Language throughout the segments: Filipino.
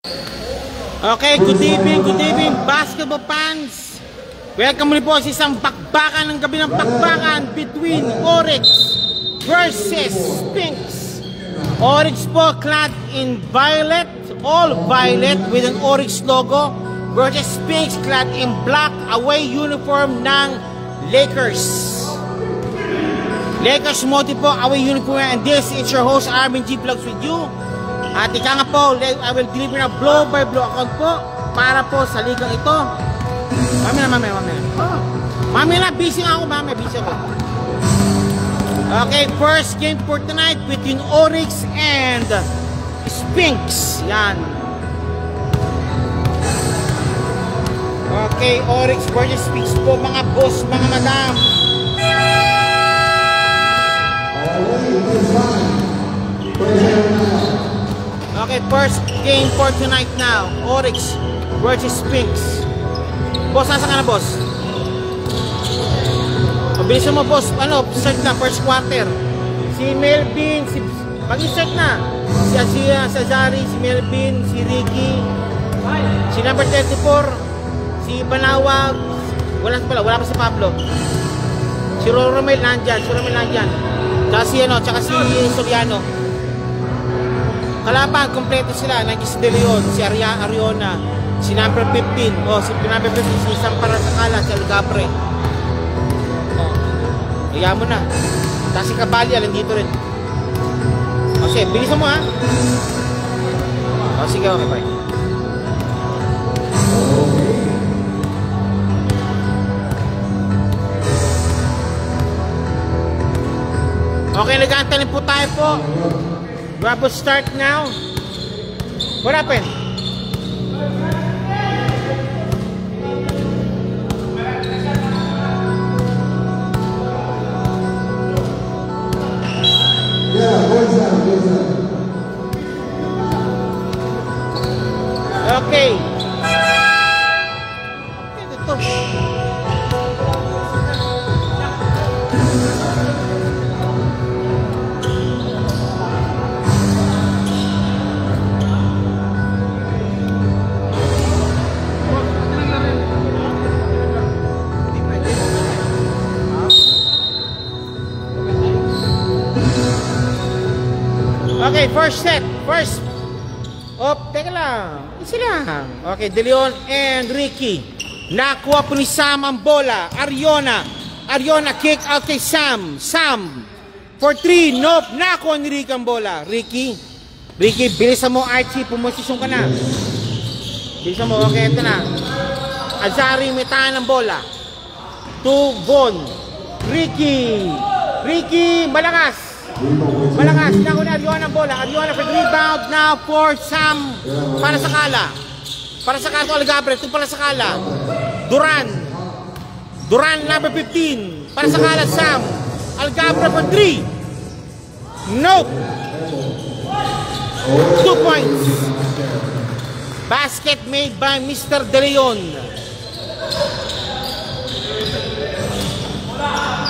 Okay, good evening, basketball fans. Welcome muli po sa isang bakbakan ng gabi ng bakbakan between Oryx versus Sphinx. Oryx po clad in violet, all violet with an Oryx logo, versus Sphinx clad in black away uniform ng Lakers. Lakers moti po, away uniform, and this is your host Armin G. Vlogs with you. At ika nga po, I will deliver na blow by blow account po para po sa ligang ito. Mamaya na, busy ako, busy ako. Okay, first game for tonight between Oryx and Sphinx. Yan. Okay, Oryx versus Sphinx po, mga boss, mga madam. Okay, first game for tonight now. Oryx versus Sphinx. Boss, nasa ka na, boss? Mabilisan mo, boss. Ano, start na, first quarter. Si Melvin, mag-start na. Si Azia, si Azari, si Melvin, si Ricky, si number 34, si Banawag, wala pa si Pablo. Si Romel nandyan, Tsaka si, tsaka si Soliano. Kalaban, kompleto sila. Nandiyan si De Leon, si Ariona, si number 15, si number 15, si Sampara Sakala, si Algabre. Kaya mo na. Tapos si Cabalya, nandito rin. Okay, bilisan mo, ha. Sige, okay, bye. Okay, nag-aantalin po tayo po. We have to start now. What happened? Okay. Okay, first set. Teka lang. Isa lang. Okay, De Leon and Ricky. Nakuha po ni Sam ang bola. Ariona kick out kay Sam. For 3. Nope. Nakuha ni Ricky ang bola. Ricky, bilisan mo, Archie. Pumosisyon ka na. Bilisan mo. Okay, ito na. Azari, may tahan ng bola. To Von. Ricky, malakas. Nakuha ni Ariona ang bola. Ariona for rebound now for Sam. Para sa Kala to Algabre. Ito para sa Kala. Duran number 15. Para sa Kala, Sam. Algabre for 3. Nope. 2 points. Basket made by Mr. De Leon.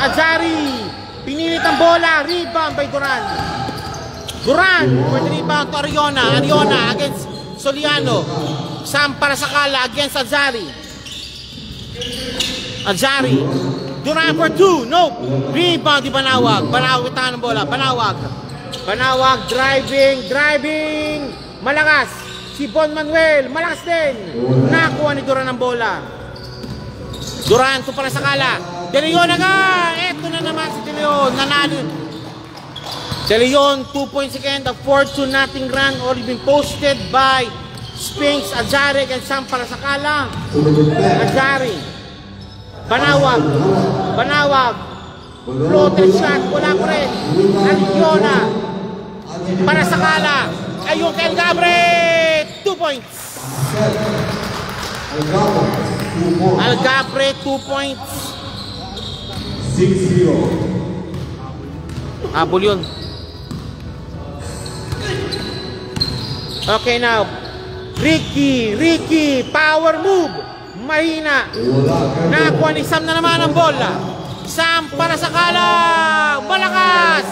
Azari, pinilit ang bola. Rebound by Duran for the rebound to Ariona against Soliano. Sam para sa Kala against Azari. Duran for 2. Nope. Rebound di Banawag itahan ng bola. Banawag driving. Malakas. Si Bon Manuel, malakas din. Nakuha ni Duran ang bola. Duran to para sa Kala. De Leon na nga! Eto na naman si De Leon. Nanalo. De Leon, 2 points again. The 4-0 run already been posted by Sphinx, Azari, and Sam para sa Kala. Azari. Banawag. Floater shot. Wala pa rin. Ariona. Para sa Kala. Ayun kay Algabre. 2 points. Algabre, 2 points. 6-0. Habol yun. Okay, now Ricky, power move. Mahina. Nakuha ni Sam na naman ang bola. Sam para sa Kala. Malakas.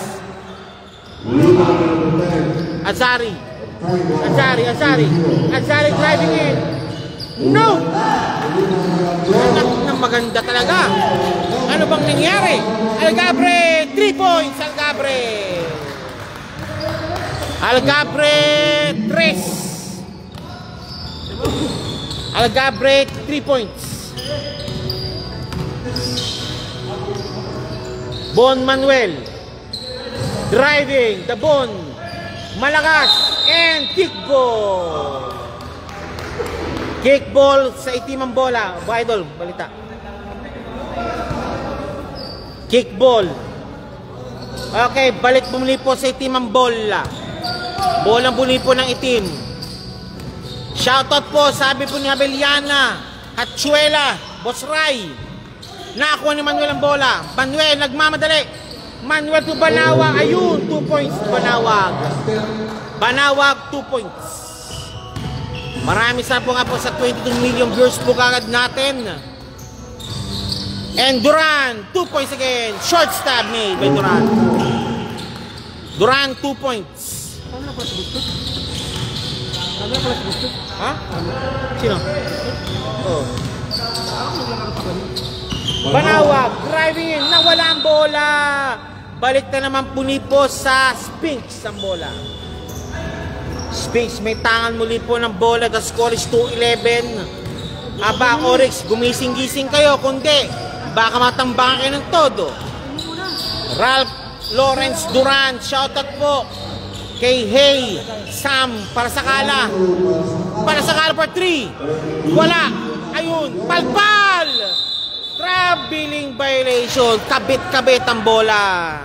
Azari. Azari driving in. No! Anak na maganda talaga. Ano bang nangyari? Algabre, 3 points, Algabre. Algabre, 3. Algabre, 3 points. Bon Manuel. Driving, the Bon. Malakas, and kickball. Kickball sa itimang bola. Idol, balita. Kickball. Okay, balik bumuli po sa itimang bola. Bolang bumuli po ng itim. Shoutout po, sabi po ni Abeliana, Hatchuela, Boss Ray. Nakakuha ni Manuel ang bola. Manuel, nagmamadali. Manuel to Banawag. Ayun, 2 points to Banawag. Banawag, 2 points. Marami sa po nga po sa 22 million viewers po kagad natin. And Duran, 2 points again. Short stab made by Duran. Duran, 2 points. Ano na pala sa gusto? Ano na pala sa gusto? Ha? Sino? Oh. Banawag, driving in, nawala ang bola. Balik na naman po sa Spinks ang bola. Spinks, may tangan muli po ng bola. The score is 2-11. Aba, Oryx, gumising-gising kayo. Kundi, baka matambangan kayo ng todo. Ralph Lawrence Duran, shoutout po kay Hey Sam para sa Kala. Para sa Kala for 3. Wala. Ayun, palpal. Traveling violation. Kabit-kabit ang bola.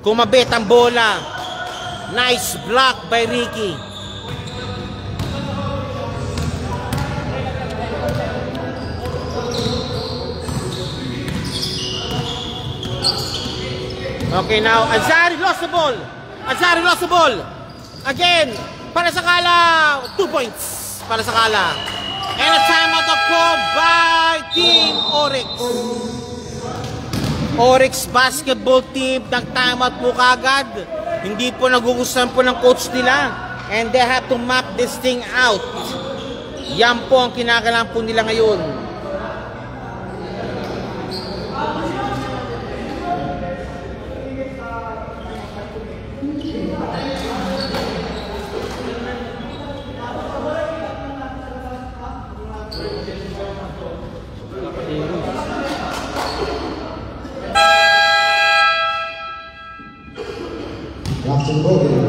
Kumabit ang bola. Nice block by Ricky. Okay, now Azari lost the ball. Azari lost the ball. Again, para sa Kala, 2 points. Para sa Kala. And a timeout of call by Team Oryx. Oryx basketball team, nag-timeout po kagad. Hindi po nagugustuhan po ng coach nila. And they have to map this thing out. Yan po ang kinakailangan po nila ngayon.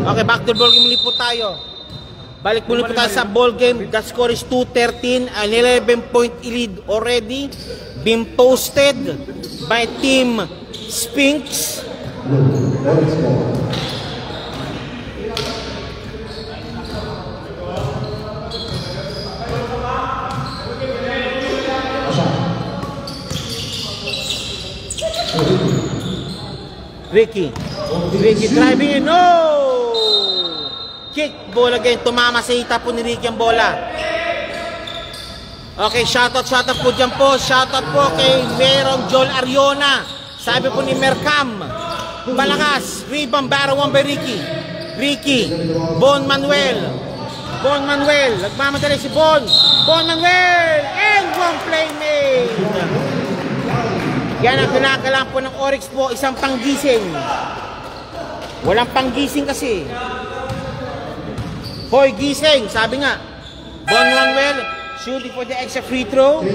Okay, back to ball game muli po tayo. Balik muli po tayo sa ball game. The score is 2-13. An 11-point lead already been posted by Team Spinks. Ricky driving in. No! Kick ball again. Tumama sa hita po ni Ricky ang bola. Okay, shoutout po dyan po. Shoutout po kay Merong Joel Ariona. Sabi po ni Mercam, malakas. Rebound, battle 1 by Ricky. Bon Manuel. Nagmamadali si Bon Manuel. And one play made. Yan ang kinakailangan po ng Oryx po. Isang panggising. Walang panggising kasi. Hoy, gising. Sabi nga. Bon Manuel shooting for the extra free throw.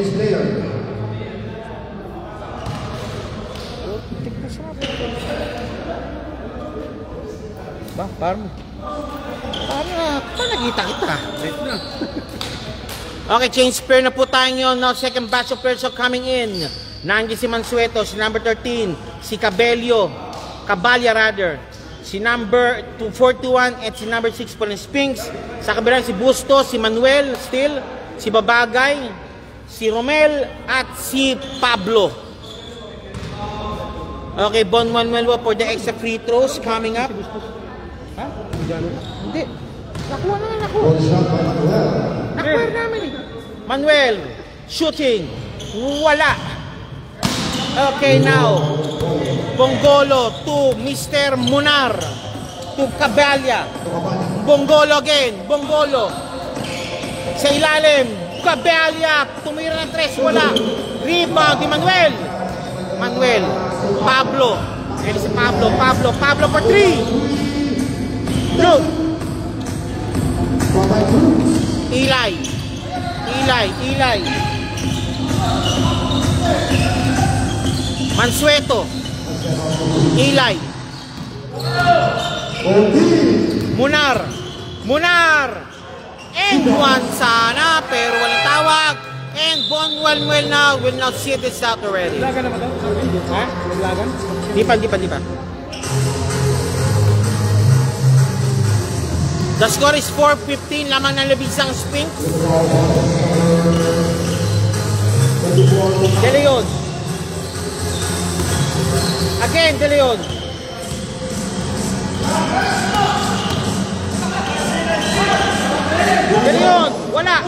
Ba, parang nakita kita. Okay, change pair na po tayo ngayon. Now, second batch of players are coming in. Nandiyan si Mansueto, si number 13, si Cabalya rather, si number 241 at si number 6 po ng Spinks. Sa kabilang si Busto, si Manuel still, si Babagay, si Romel at si Pablo. Okay, Bon Manuel for the extra free throws coming up. Ha? Hindi. Nakuha naman ako. Nakuha namin eh. Manuel, shooting. Wala. Okay, now, Bongolo to Mr. Munar to Cabalya. Bonggolo again. Bonggolo. Sa ilalim. Gabelia. Tumira ng 3. Wala. Rebound ni Manuel. Manuel. Pablo. Ayan si Pablo. Pablo for 3. Look. Eli. Mansueto. Eli. Munar. And one sana, pero walang tawag. And Bonwell will now see this out already. Lagan naman daw? Ha? Lagan? Di pa. The score is 4-15, lamang ng labisang Sphinx. De Leon. Again, De Leon. De Leon, wala.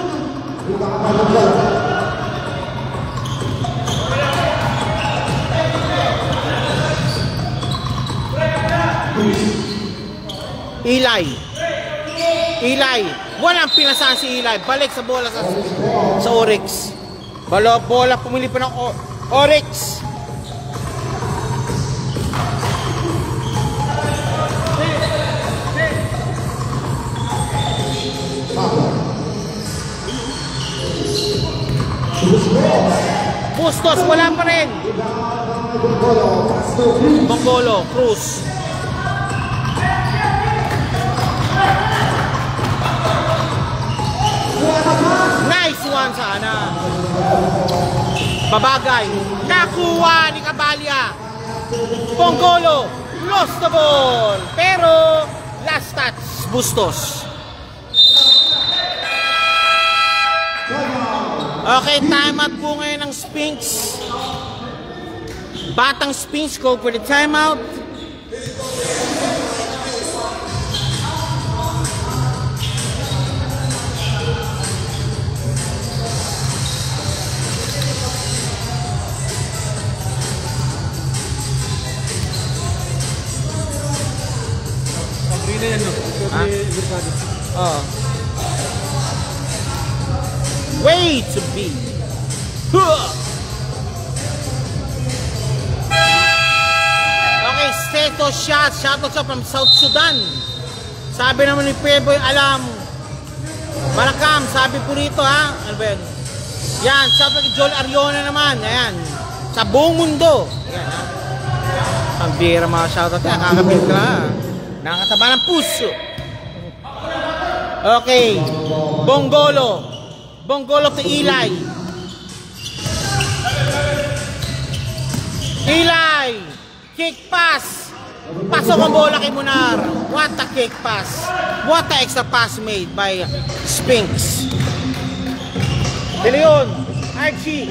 Eli. Walang pinasahan si Eli. Balik sa bola sa Oryx. Bola pumili pa ng Oryx. Bustos, wala pa rin. Bonggolo, Cruz. Nice one sana. Babagay. Nakuha ni Cabalia. Bonggolo. Lost the ball. Pero last touch. Bustos. Okay, timeout po ngayon ng Sphinx. Batang Sphinx go for the timeout. Pabrina yan, no? Oh. Way to be. Okay, Steto shot. Shoutout from South Sudan. Sabi naman ni Peboy, alam. Barakam, sabi po rito ha. Ano ba yun? Yan, shoutout kay Joel Ariona naman. Ayan. Sa buong mundo. Ayan ha. Ang bira mga shoutout yan. Kakapit ka ha. Nakataba ng puso. Okay. Bonggolo to Eli. Kick pass. Pasok ang bola kay Munar. What a kick pass. What a extra pass made by Sphinx. De Leon. Archie.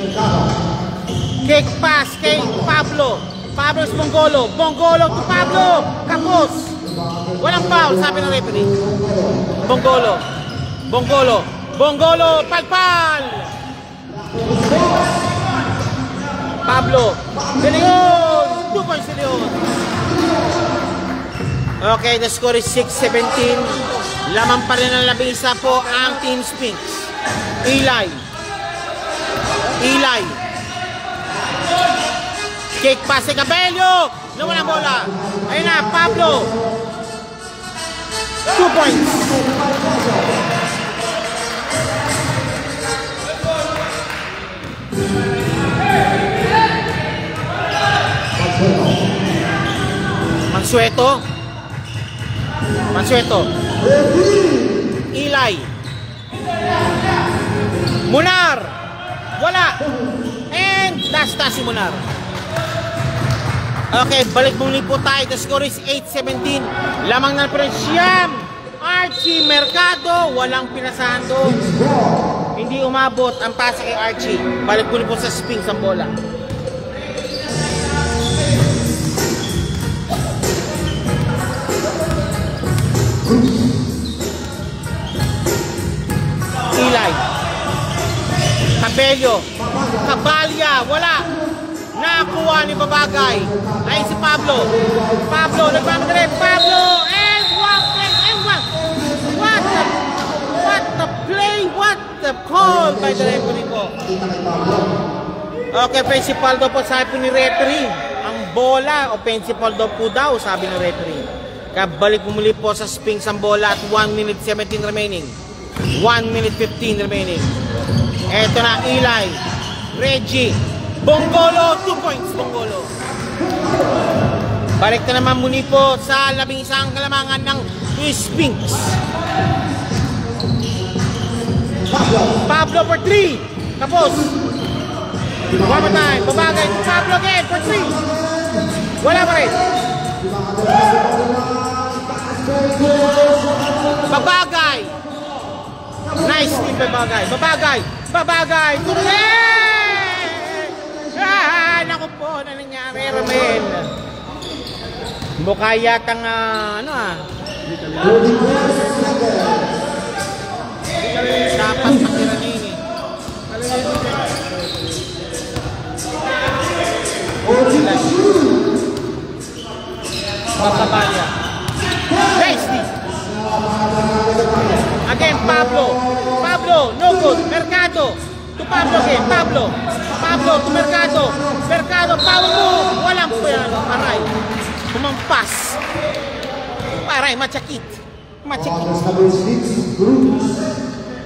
Kick pass kay Pablo. Pablo's Bonggolo. Bonggolo to Pablo. Kapos. Walang foul, sabi ng referee. Bonggolo, palpal! Pablo, De Leon! 2 points De Leon. Okay, the score is 6-17. Lamang pa rin ang 11 po ang Team Sphinx. Eli. Kick pass kay Cabello! Nawala ang bola. Ayun na, Pablo. 2 points. Mansueto. Eli. Munar. Wala. And last si Munar. Okay, balik muli po tayo. The score is 8-17. Lamang ng Preciam. Archie Mercado. Walang pinasahan doon. Hindi umabot ang pasa kay Archie. Balik muli po sa Sphinx ang bola. Eli. Cabello. Cabalia. Wala. Nakuha ni Babagay. Ay si Pablo. Nagmamadali. Pablo. And one. called by the referee po. Okay, offensive foul daw po sabi po ni referee. Ang bola, offensive foul daw po daw sabi ni referee. Kabalik muli po sa Sphinx ang bola at 1 minute 17 remaining. 1 minute 15 remaining. Eto na, Eli, Reggie, Bongolo, 2 points, Bongolo. Balik na naman muli po sa 11 kalamangan ng Sphinx. Pablo for 3. Tapos. One more time. Babagay. Pablo again for 3. Wala pa rin. Babagay. Nice team Babagay. Babagay. Babagay. Naku po. Ano nangyari, Ramel? Mukha yatang dapat makiranin eh. Papabaya. Nicely. Again, Pablo. Pablo, no good. Mercado. To Pablo again. Pablo. Pablo to Mercado. Mercado, power move. Walang paray. Kumampas. Paray, machakit. Machakit.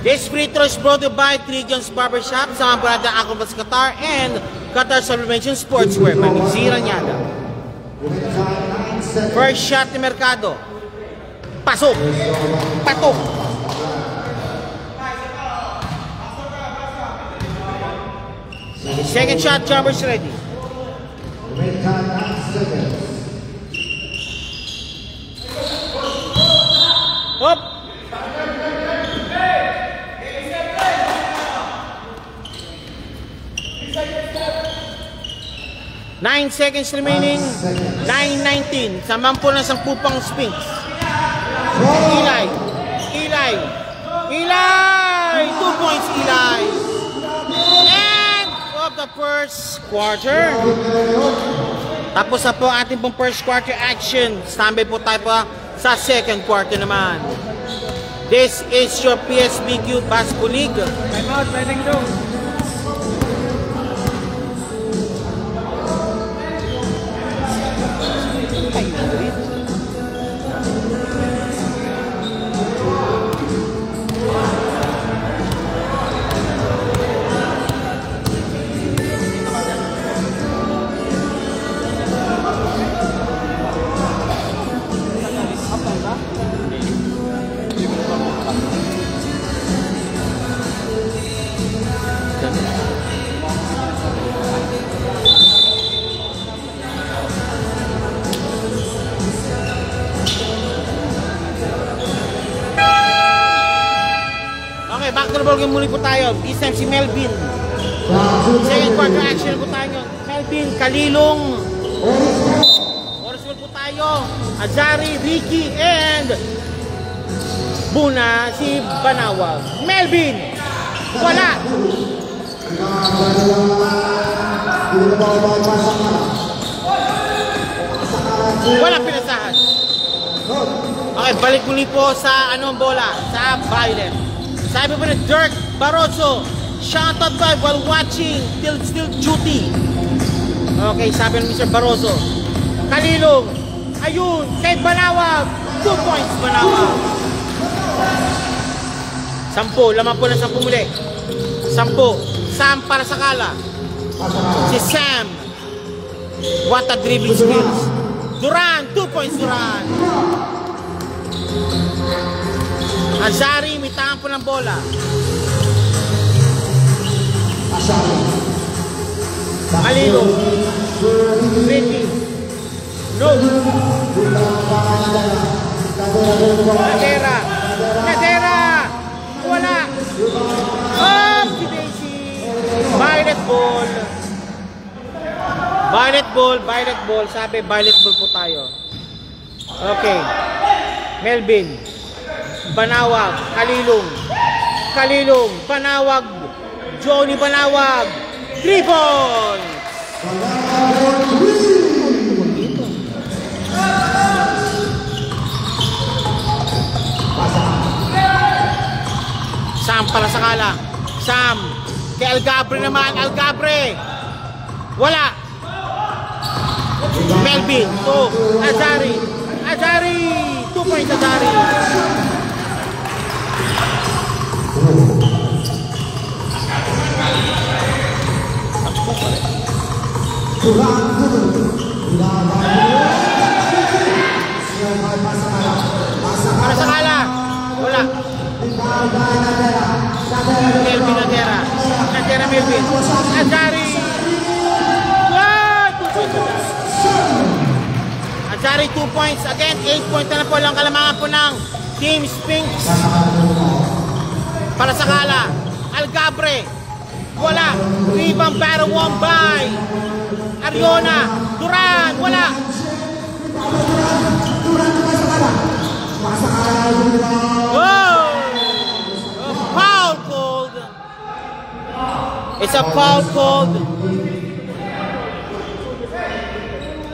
This free throw is brought to you by Trigon's Barbershop, sa mga brada Aquabats Qatar and Qatar Sublimation Sportswear. Manisira niya daw. First shot ni Mercado. Pasok. Patok. Second shot, jumpers ready. Hop. 9 seconds remaining. 9:19. Samampo na sang pupang Sphinx. Eli. Eli. Eli. 2 points, Eli. And of the first quarter. Tapos na po ating pong first quarter action. Standby po tayo pa sa second quarter naman. This is your PSBQ Basketball League. Time out, letting go. Okay, back to the ball game muli po tayo. This time si Melvin. Second quarter action po tayo. Melvin, Kalilong. Oriswell po tayo. Azari, Ricky, and Buna, si Banawag. Melvin! Wala! Walang pinasahan. Okay, balik muli po sa anong bola? Sa Violet. Sabi po na Dirk Barroso, shoutout by while watching Still Duty. Okay, sabi ng Mr. Barroso. Kalilong, ayun, kay Banawag, 2 points Banawag. 10, laman po na 10 muli. 10, Sam para sa Kala. Si Sam, what a dribbling skills. Duran, 2 points Duran. Azari, may tangan po ng bola. Kalilo. Ricky. No. Nadera. Nadera. Wala. Oh, si Daisy. Violet ball. Violet ball, violet ball. Sabi, violet ball po tayo. Okay. Melvin. Banawag, Kalilong. Kalilong, Banawag. Johnny Banawag. 3 points. Sam para sa Kala. Sam. Kay Algabre naman. Algabre. Wala. Melvin. 2. Azari. Azari. 2 points Azari. Para sa Kala. Wala. Melvin Nadera. Nadera Melvin. Azari. Azari 2 points. Again, 8 points na po lang kalamangan po ng Team Sphinx. Para sa Kala. Algabre. Wala. Rebound battle won by Ariona. Duran. Wala. Oh! A foul called. It's a foul called.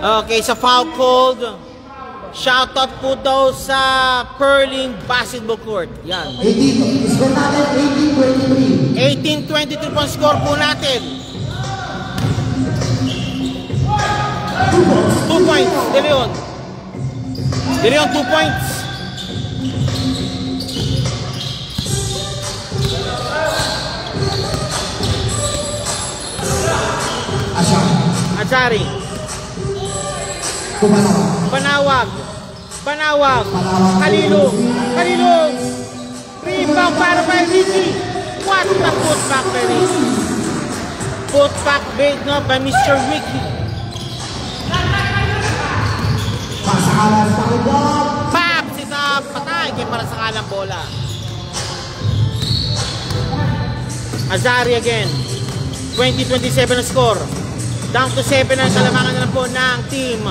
Okay, it's a foul called. Shout out po daw sa Perling Basketball Court. Yan. 18-23 po ang score po natin. 2 points, De Leon. De Leon, 2 points. Azari. Panawag. Panawag. Kalilong. Kalilong. Rebound para by Ricky. What the putback by Ricky? Putback made no by Mr. Ricky. Pap! Sisa patay kay para sa kalang bola. Azari again. 20-27 na score. Down to 7 ang kalamangan na po ng Team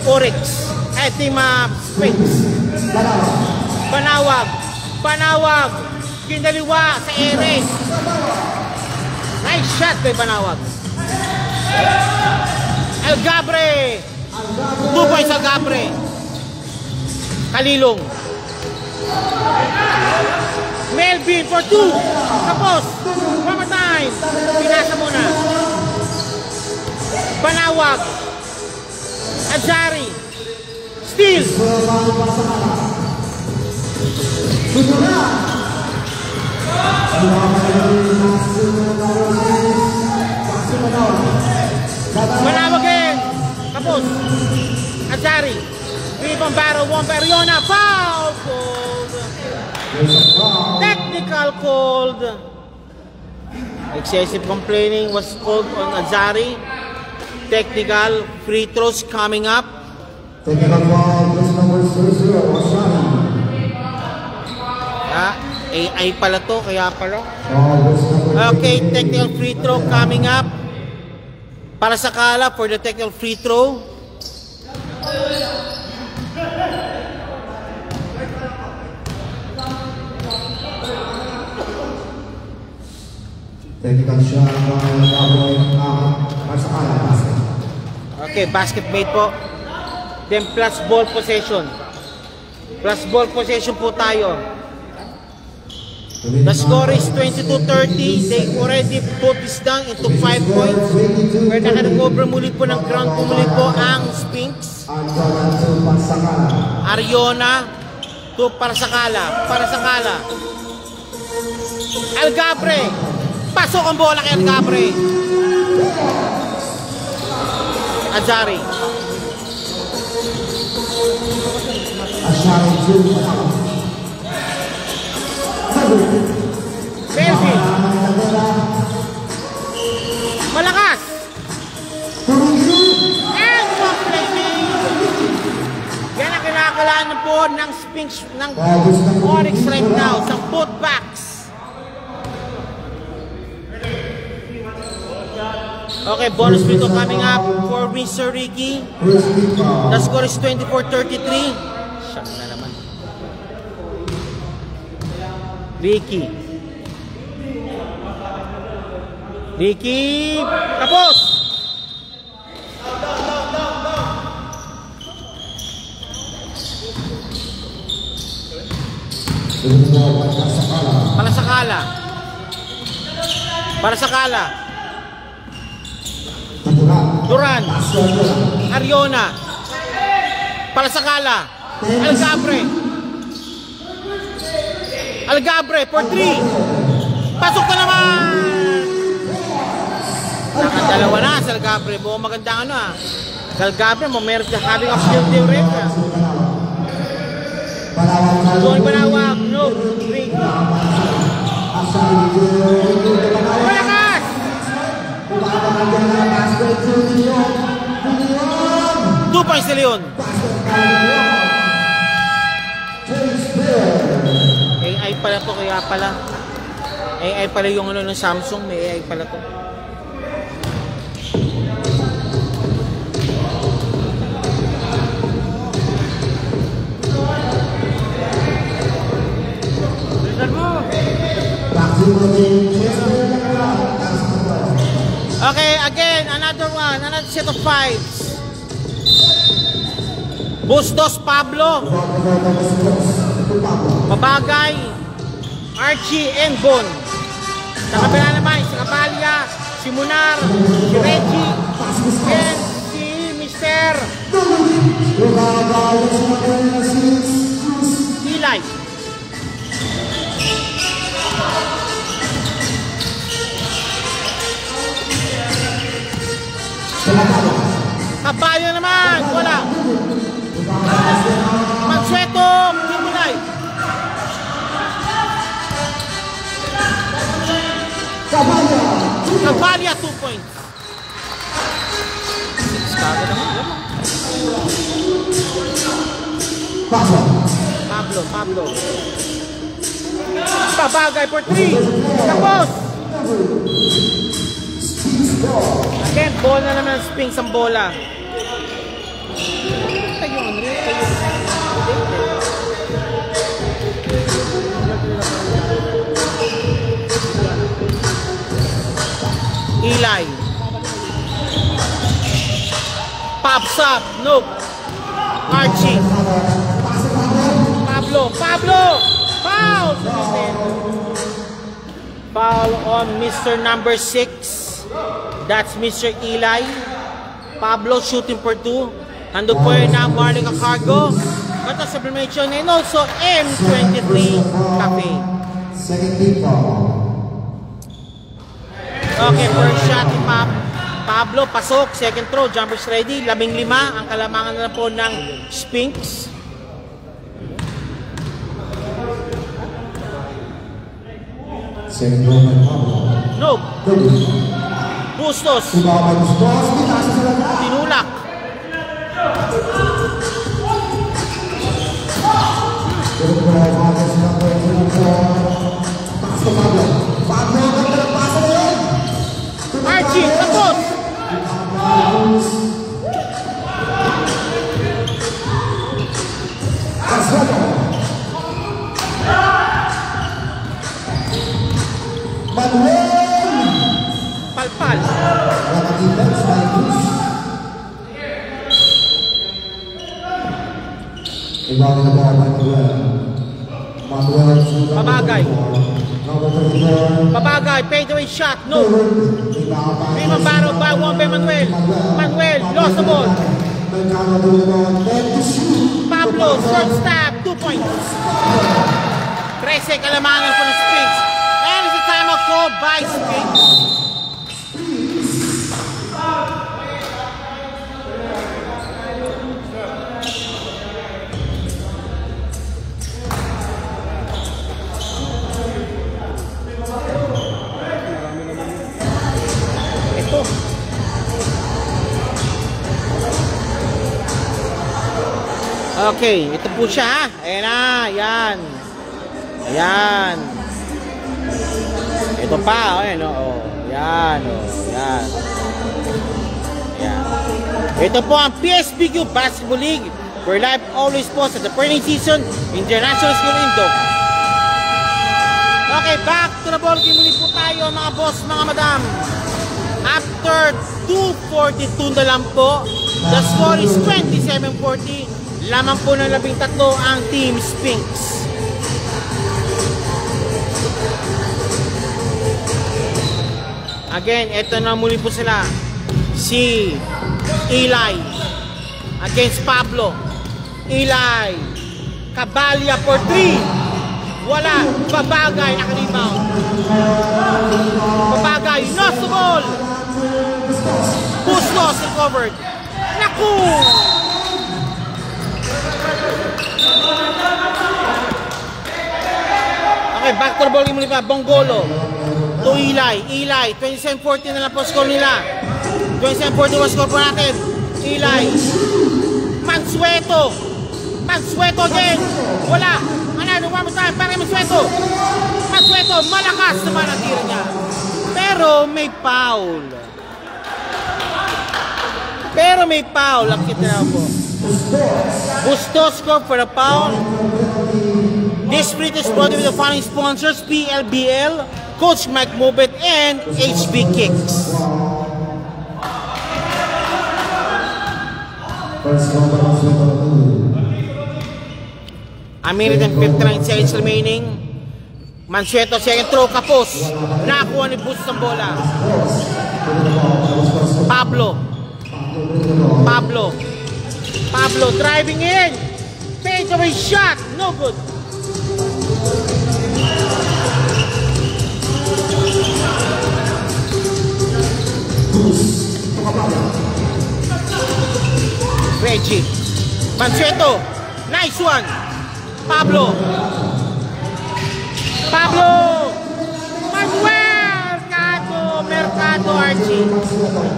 Oryx. Team Sphinx. Panawag. Panawag. Kinaliwa sa Eres. Nice shot kay Panawag. Algabre. 2 points Algabre. Kalilong. Melvin for 2. Tapos. One more time. Pinasa muna. Panawag. Azari. Steal. Panawag eh. Tapos. Azari. Rebound battle. One by Ariona. Foul called. Technical called. Excessive complaining was called on Azari. Technical free throws coming up. Technical foul, this number 00, Azari. AI pala to, kaya pala. Okay, technical free throw coming up. Para sa Kala for the technical free throw. Technical shot para sa Kala, basket. Okay, basket made po. Then plus ball possession. Plus ball possession po tayo. The score is 22-30. They already put this down into 5 points. Pero naka-recover muli po ng ground po muli po ang Sphinx. Ariona. 2 para sa Kala. Para sa Kala. Algabre. Pasok ang bola kay Algabre. Azari. Melvin. Malakas. And complaining. Yan ang kinakalaan po ng Sphinx ng Oryx right now sa putbacks. Okay, bonus free throw coming up for Mr. Ricky. The score is 24-33. Shot na naman. Ricky. Ricky. Tapos. Para sa Kala. Para sa Kala. Duran. Ariona. Para sa Kala. Algabre for 3. Pasok na naman. Nakadalawa na sa Algabre. Buong magandang ano ah. Algabre mo meron siya having a field day rin. Doon Banawag. No. Ring. Malakas! 2 points si Leon. AI pala to, kaya pala AI pala yung ano ng Samsung, may AI pala to. Okay, again, another one, another set of fives. Bustos Pablo, Mabagay, Archie and Bon. Sa kabila naman, si Cabalia, si Munar, si Reggie, and si Mr. Eli. Cabalia naman, wala. Mansueto, Kimunay. Cabalia 2 points. Pablo. Babagay for 3. Tapos. Again, bola na naman ng Spinks ang bola. Eli. Pops up. Nope. Archie. Pablo. Foul. Foul on Mr. number 6. That's Mr. Eli. Pablo shooting for 2. Handog po yun na Marlica Cargo. Ito sublimation and also M23 Cafe. Second team foul. Okay, first shot ni Pablo, pasok, second throw, jumpers ready, 15 ang kalamangan na po ng Spinks. Second throw by Pablo. No. Bustos. Tinulak. Archie, tapos. Palpal. Babagay, fadeaway shot, no. Rebound battle by one by Manuel. Manuel lost the ball. Pablo, short stab, 2 points. 13 kalamangan po ng Spinks. And it's a timeout called by Spinks. Okay, ito po siya ha. Ayan na, yan. Ayan. Ito pa, ayan o. Oh. Yan, oh. Yan. Ayan. Ito po ang PSBQ Basketball League, where life always posts at the training season, International School Indo. Okay, back to the ball game ulit po tayo mga boss, mga madam. After 2:42 na lang po, the score is 27-40. Lamang po ng 13 ang Team Spinks. Again, eto na muli po sila. Si Eli against Pablo. Eli. Cabalia for 3. Wala. Babagay. Naka-rebound. Babagay. Lost the ball. Bustos recovered. Naku! Okay, back to the ball muli pa. Bonggolo to Eli. Eli, 27-14 na lang po score nila. 27-14 was score po natin. Eli. Mansueto. Mansueto again. Wala. Another one more time para Mansueto. Mansueto, malakas naman ang tira niya. Pero may foul. Ang kita po. Bustos score for the foul. This split is brought with the following sponsors: PLBL, Coach Mike Mobet, and HB Kicks. A minute and 59 seconds remaining. Mansueto, second throw, kapos. Nakuha ni Bustos ang bola. Pablo driving in. Fade away shot. No good. Reggie. Mansueto. Nice one. Pablo. Mercado Archie.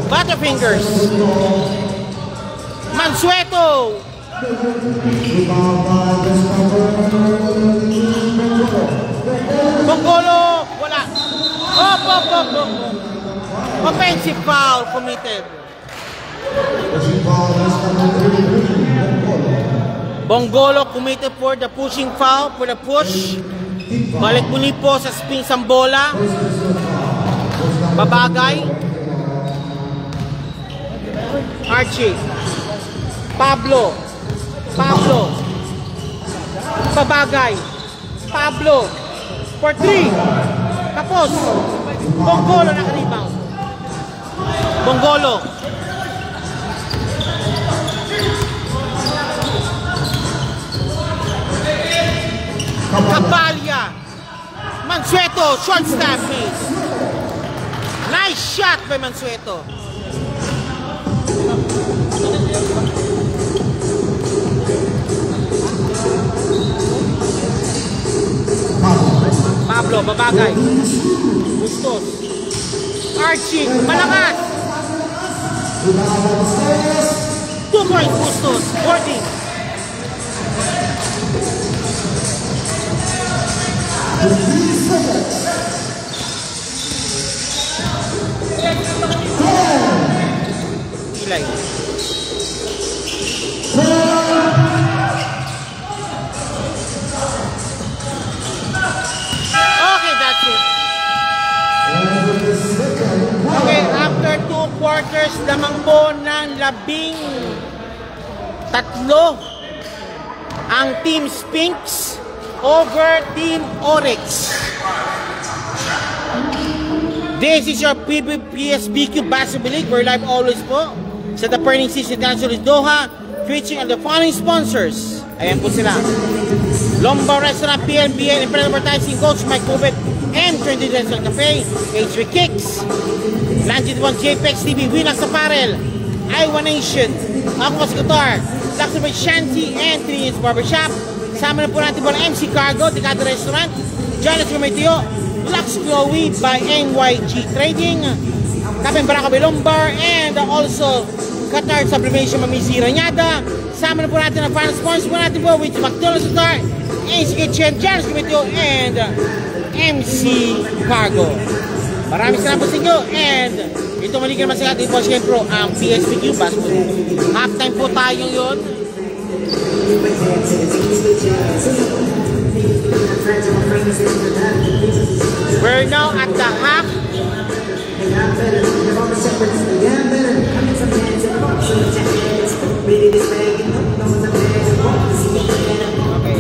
Butterfingers. Mansueto. Bonggolo. Wala. Offensive foul committed. Bonggolo committed for the pushing foul, for the push. Balik muli po sa spin sa bola. Babagay. Archie. Pablo. Babagay. Pablo. For 3. Tapos. Bonggolo naka-rebound. Bonggolo. Cabalia. Mansueto. Short step miss. Nice shot by Mansueto. Pablo, babagay. Bustos. Archie, malakas. 2 points, Bustos. Boarding. Eli. Okay, that's it. Okay, after 2 quarters lamang po ng 13 ang Team Spinks over Team Oryx. This is your PSBQ Basketball League. We're live always po sa The Burning Seas International Doha, featuring on the following sponsors. Ayan po sila: Lombard Restaurant, PLBL, Imperial Advertising, Coach Mike Mobet, and Trendy Dental Cafe, HB Kicks, Landit 1 JPEX TV, Willax Apparel, Iowa Nation, ako si Qatar, Luxury Shanty, and 3 Inch Barbershop. Sama na po natin po ang MC Cargo, Decado Restaurant, Jonas Prometeo, Lux Chloe by NYG Trading, Captain Barako Lombard, and also Qatar Sublimation Mamisi Ranyada. Sama na po natin ang final sponsors po natin po, which McDonald's Qatar, AC Kitchen, Jonas Prometeo, and MC Cargo. Maraming salamat po sa inyo, and ito mali ka naman sa ating po siyempre ang PSBQ Basketball. Halftime po tayo yun. We're now at the half. Okay.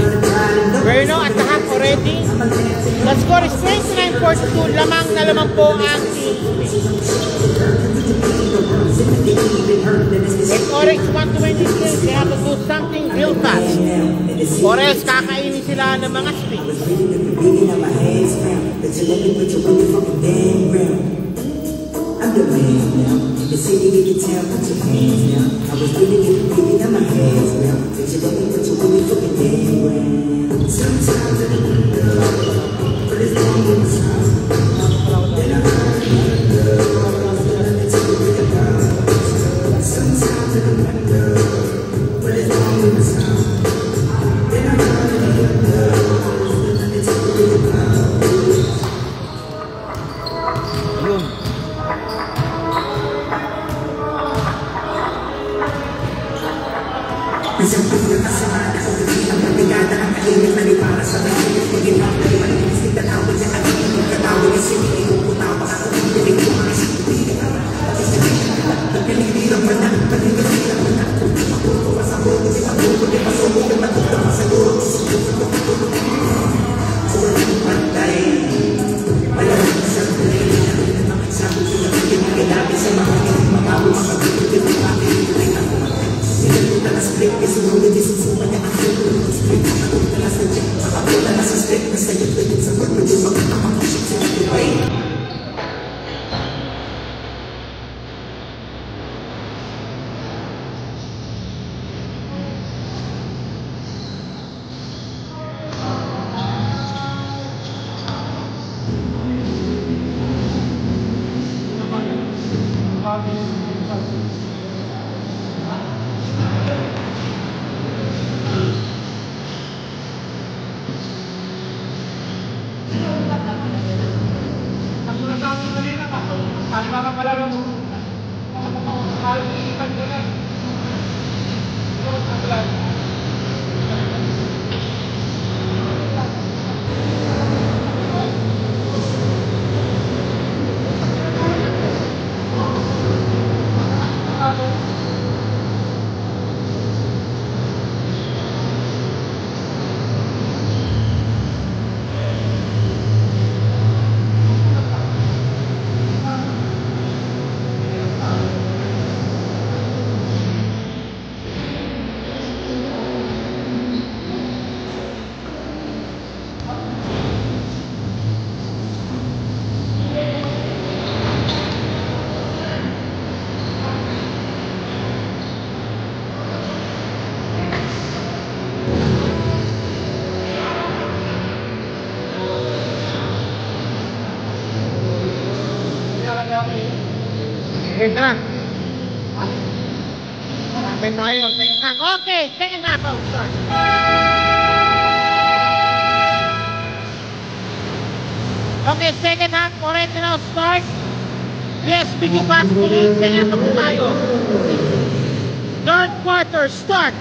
We're now at the half already. ready. The score is 29-42. Lamang na lamang po ang Team Spinks. If Orex want to win this game, they have to do something real fast. Or else kakainin sila ng mga Spinks. I'm the man now. In the city, you can tell, put your hands down. I was really got my hands down. But you let me put your really fucking damn ground. Sometimes I don't know, but it's long in the time. Then I wonder, it's a bit about. Sometimes I don't wonder, but it's long in the time. Then I wonder, it's a bit about. Yun. Isang pagod na sa mga nakapagin ang matigada ang kalimit na di para sa mahilig pagin ang kalimanin isip na tawag sa kalimit yung katawag yung sinigin kung putaw pa ako yung piling yung mga sinigin pati sa pagkalibilang man na pagkalibilang man na makuto pa sa buko si makuto di pasuko di matuto pa sa buko sulit pantay malamang isang kulay na makisabot sila pagkin magkalabi sa mga makabu makabito di makabito di ako Sinagpunta na split, kasunod din susuman niya ang full ng split. Nakapunta na sa jet, nakapunta na sa split. Nasa yun na yun sa world, medyo magkakamakasyon sila Dubai. Ito na. Okay, second half out start. Okay, second half already now start. Yes, bigyan pa po. Second half po tayo. Third quarter start.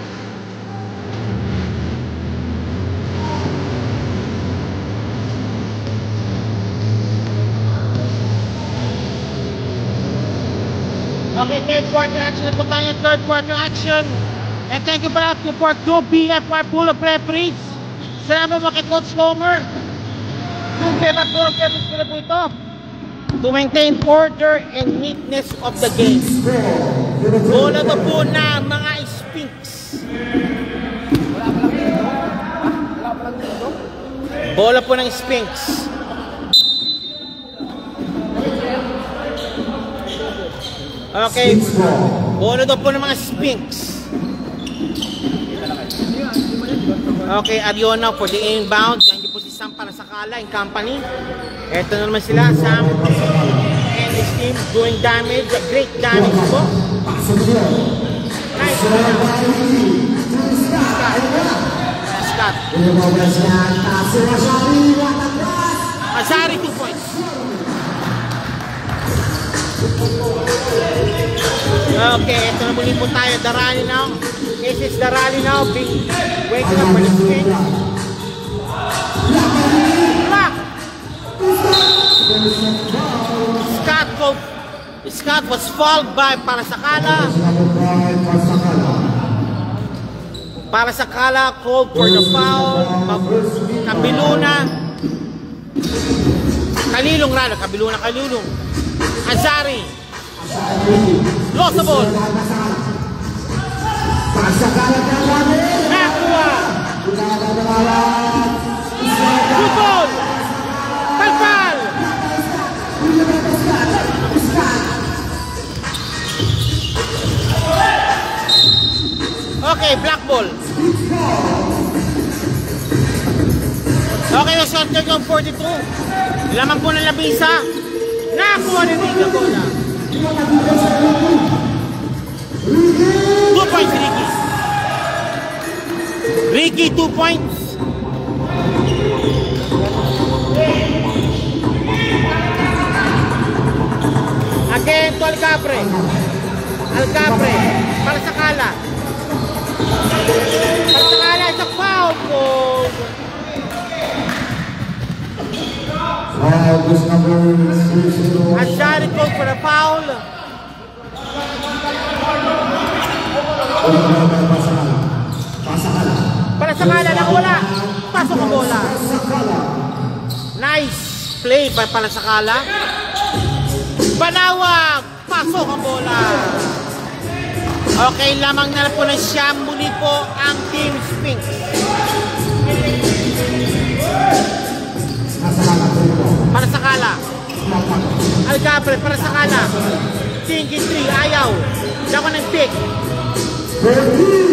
Okay, third quarter action. Ito tayo third quarter action. And thank you pala to Port 2 BFR Pool of Referees. Salamat mga Coach Homer. Yung Pool of Referees pala po ito. To maintain order and neatness of the game. Bola to po na mga Spinks. Bola po ng Spinks. Okay, bola daw po ng mga Spinks. Okay, Ariona for the inbound. Yan po si Sam para sa Kala in company. Ito na naman sila, Sam and his team doing damage, great damage po. Nice. Scott. Azari 2 points. Okay, ito na muli po tayo. The rally now. This is the rally now. Big waking up for the spin. Block! Scott was fouled by Parasakala. Parasakala called for the foul. Kabiluna. Kalilong ralo. Kabiluna, Kalilong. Azari. Lost the ball. Nakuha. Good ball. Palpal. Okay, black ball. Okay, shot clock ng 42. Lamang po ng labisa. Nakuha ni Ricky bola. 2 points, Ricky. Ricky, 2 points. Again to Alcapre. Alcapre. Para sa Kala. Para sa Kala, it's a foul po. This number 30. Azari called for the foul. Para sa Kala, nakawala. Pasok ang bola. Nice play para sa Kala. Banawag. Pasok ang bola. Okay, lamang na po ng siyam. Muli po ang Team Spink. Para sa Kala. Alcapre para sa Kala. Thinking 3, ayaw. Dawa ng pick.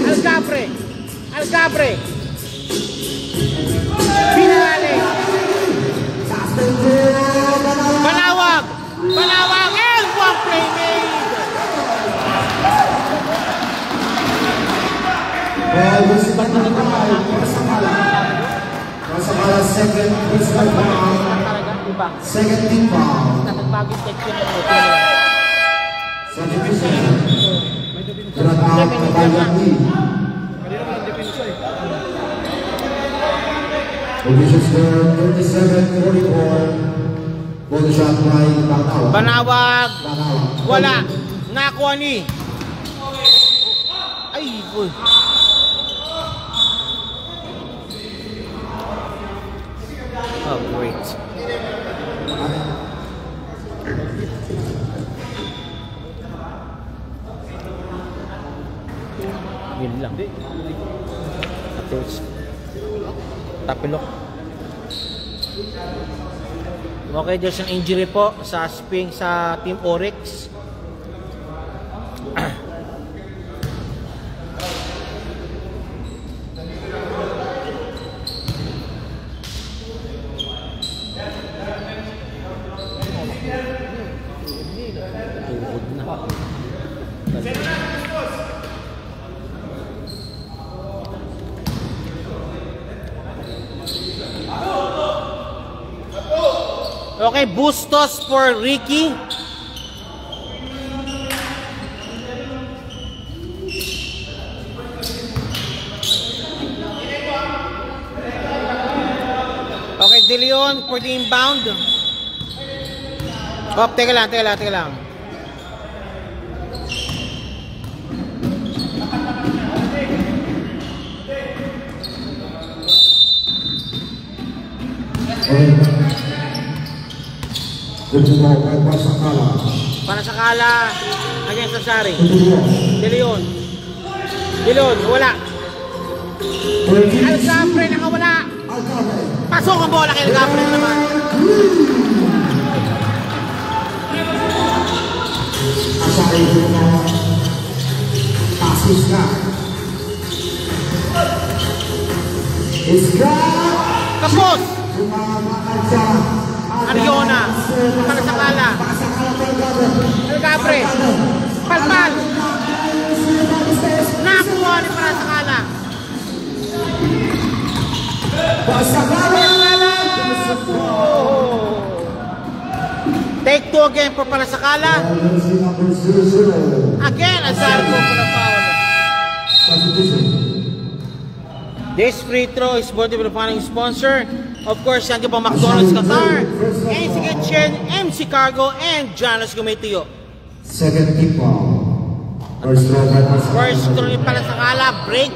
Alcapre. Alcapre. Pinali. Banawag. Banawag. And one play made. Pasakala second personal foul. Second team foul. Bagong section ng Sa division. Drag-out na Bayan D. Division score 37-44. Ball shot by Banawag. Banawag. Wala. Nakuha ni. Ay, boy. Oh, great. Yun lang. Tapilok. Okay, there's an injury po sa Spink sa Team Oryx. Okay, Bustos for Ricky. Okay, De Leon for the inbound. Oh, teka lang. Para sa Kala. Against sa Sari. De Leon. Wala. Alcapre nakawala. Pasok ang bola kay Alcapre naman. Asari na pasis na. Kapos. Ariona. Para sa Kala. Alcapre. Palpal. Nakuha ni para sa Kala. Take 2 again for para sa Kala. Again, Azar po for the foul. This free throw is brought to you by the following sponsor. Of course, thank you po McDonald's Qatar, MC Kitchen, MC Cargo, and Janos Gumitiyo. Second team foul. First throw para sa Kala, break.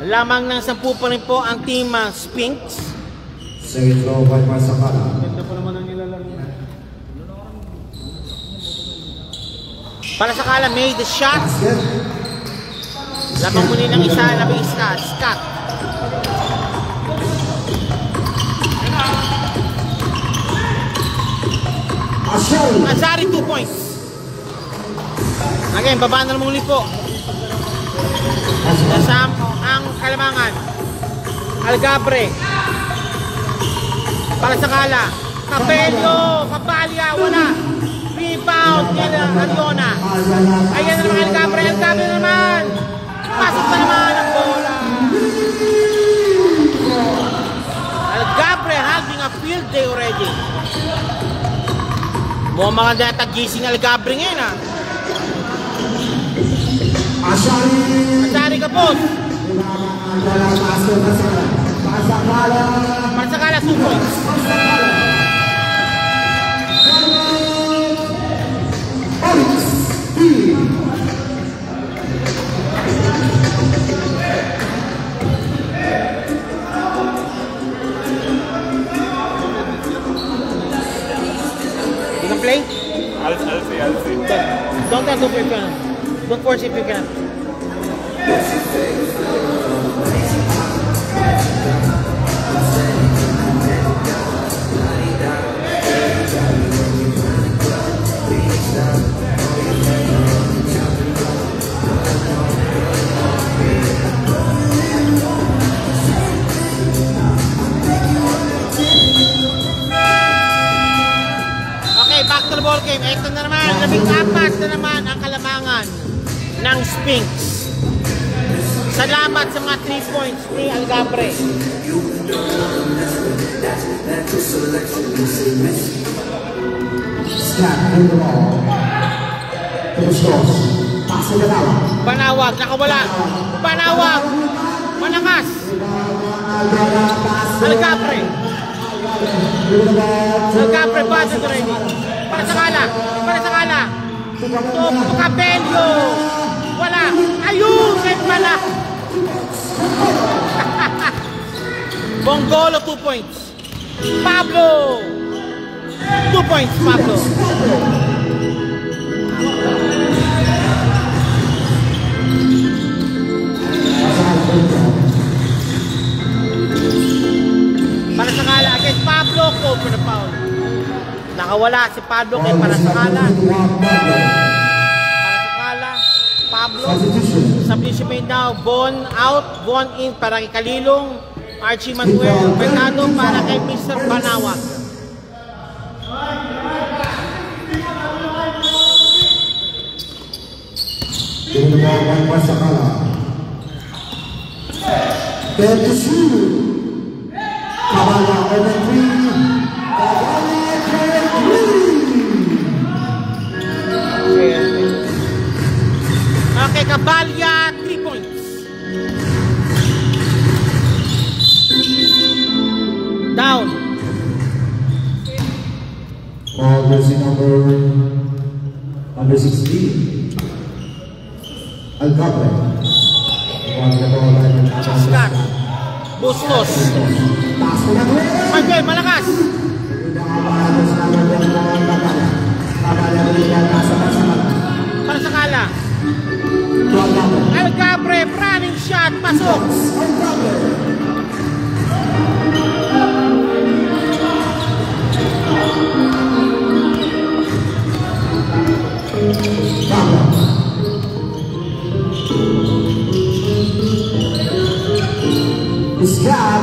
Lamang ng 10 pa rin po ang team Spinks. Second throw by Masakala. Ganda pa naman ang nilalang niya. Para sa kala, made the shot. Basket. Labang muli ng isa, labing Scott. Scott. Ashari. Azari 2 points. Again, baba na muli po. Nasam ang Kalamangan. Algabre. Para sa kala. Capello. Kapalya. Wala. Rebound. Ariona. Ayan na naman Algabre. Algabre na naman. Pasok na naman ang bola. Algabre having a field day already. Mukhang mga datagising Algabre ngayon ha. Ashari. Azari ka boss. Masakala. Para sa kala 2 points. You can play? I'll see. Don't tell if you can. Don't force if you can. Okay, back to the ball game. Ito na naman, 14 na naman ang Kalamangan ng Sphinx. Salamat sa mga 3 points ni Algabre. Scott in the ball. Pusos. Pass it out. Panawag, nakawala. Panawag. Malakas. Algabre. Algabre, buzzer already. Para sa kala. Para sa kala. Capello. Wala. Ayun! Kahit pala. Bongolo, 2 points. Pablo. 2 points, Pablo. Para sa kala against Pablo, go for the foul. Nakawala si Pablo kay para sa kala. Para sa kala, Pablo. Substitution made now. Bon out, Bon in para kay Kalilong. Archie Manuel Mercado para kay Mr. Banawag. In the ball by Masakala. 32. Kabala over 3. Kabala over 3. Okay, Kabalya, 3 points. Down. Ball jersey number 16. Algabre. Scott. Bustos. Manuel, malakas. Para sa kala. Algabre, running shot, pasok. Scott.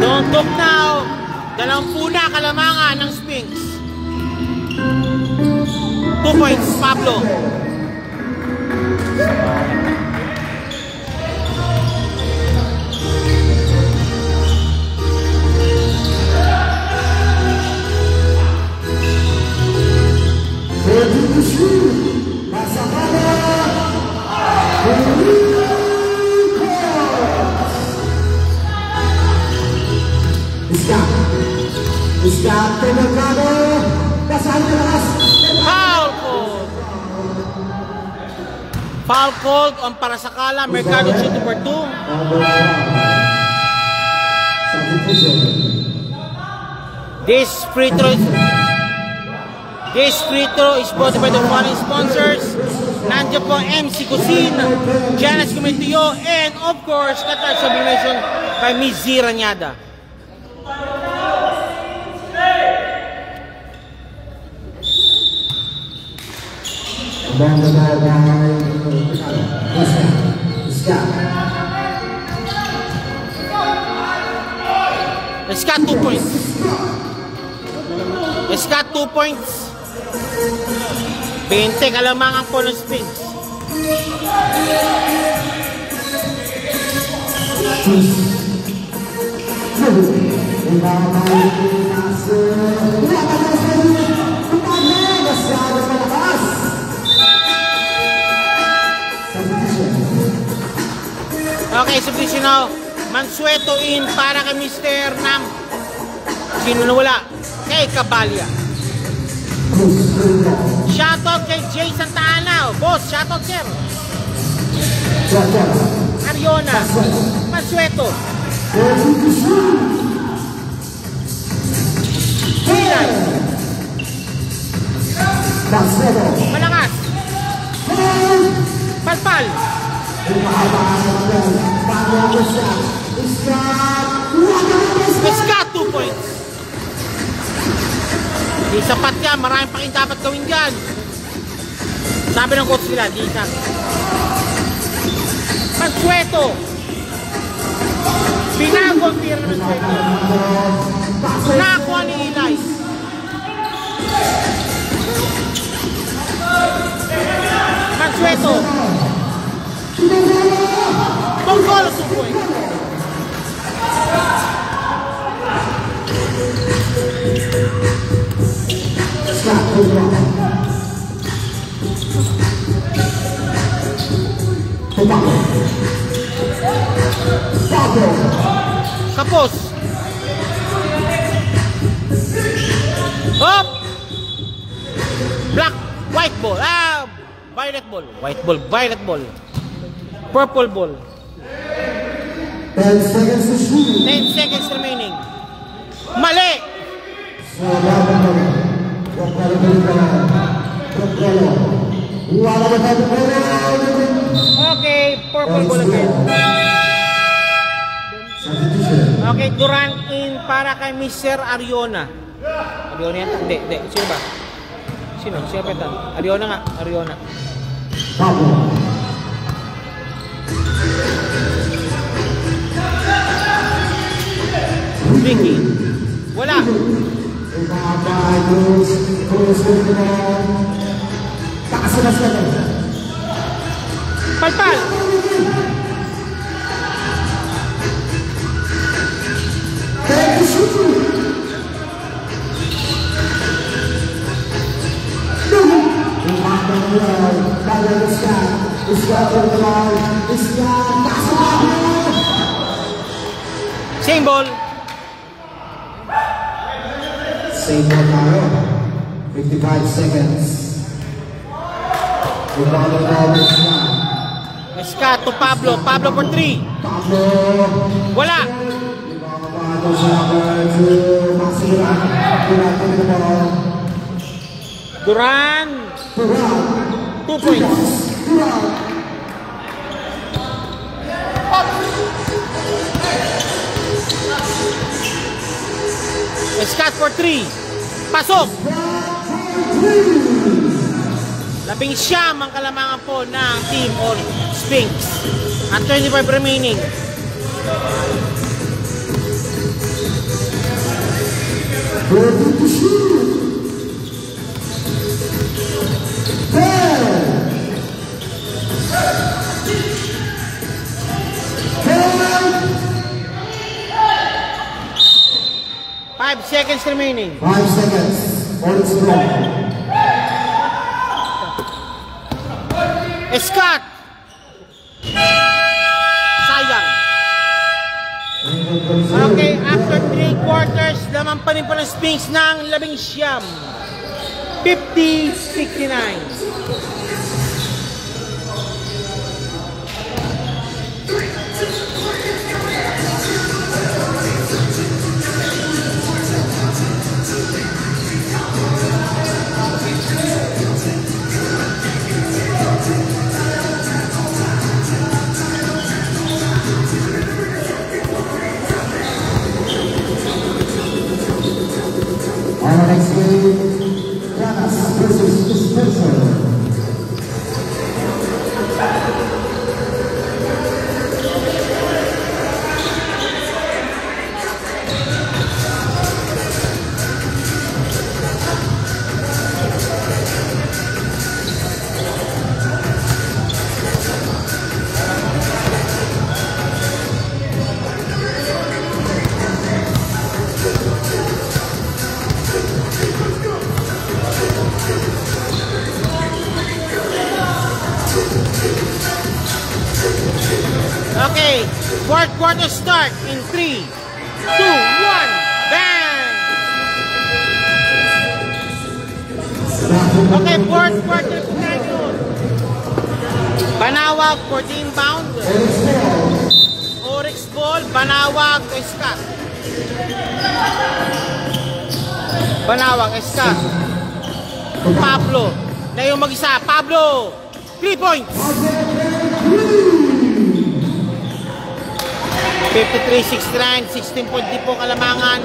Don't talk now. Dalampuna Kalamangan ng Sphinx. 2 points, Pablo. Foul called on Parasakala, Mercado shoot number 2. This free throw is brought by the following sponsors. Nandiyo po MC Cuisine, Janice Comituyo, and of course, Qatar Sublimation kay Miss Z Ranyada. Escat 2 points. Escat 2 points. 20 kalamangan po ng Sphinx. Okay, submission now. Mansueto in para kay Mr. Nam. Sino na wala? Kay Cabalia. Shoutout kay Jay Santa Ana. Boss, shoutout sir. Ariona. Mansueto. Hilay. Malakas. Palpal. Escat 2 points. Di sapat yan, maraming pa rin dapat gawin dyan. Sabi ng coach nila, di sapat. Mansueto. Binagol tira ng Mansueto. Nakuha ni Eli. Mansueto. Bonggol 2 points. Kapos. Hop. Black, white ball. Violet ball. White ball, violet ball. Purple ball. 10 seconds to shoot. 10 seconds remaining. Mali. Okay, purple ball again. Okay, Durant in para kay Mr. Ariona. Ariona yan? Hindi. Sino ba? Sino pa ito? Ariona nga. Ariona. Ricky. Wala. Palpal. Same ball. Same ball now. 55 seconds. Escat to Pablo. Pablo for 3. Wala. Duran. 2 points. Escat for 3. Pasok. 19 ang kalamangan po ng team or Sphinx. At 25 remaining. Five seconds remaining. 5 seconds. All is wrong. Escat. Sayang. Okay, after 3 quarters, naman pa rin po ng Sphinx ng 19. 50-69. Our next game, Canas versus Spencer. Okay, fourth quarter start in 3, 2, 1, bang! Okay, fourth quarter tayo. Banawag for the inbound. Oryx ball, Banawag to Scott. Banawag, Scott. Pablo, na yung mag-isa. Pablo, 3 points. 53-69, 16 point di po kalamangan.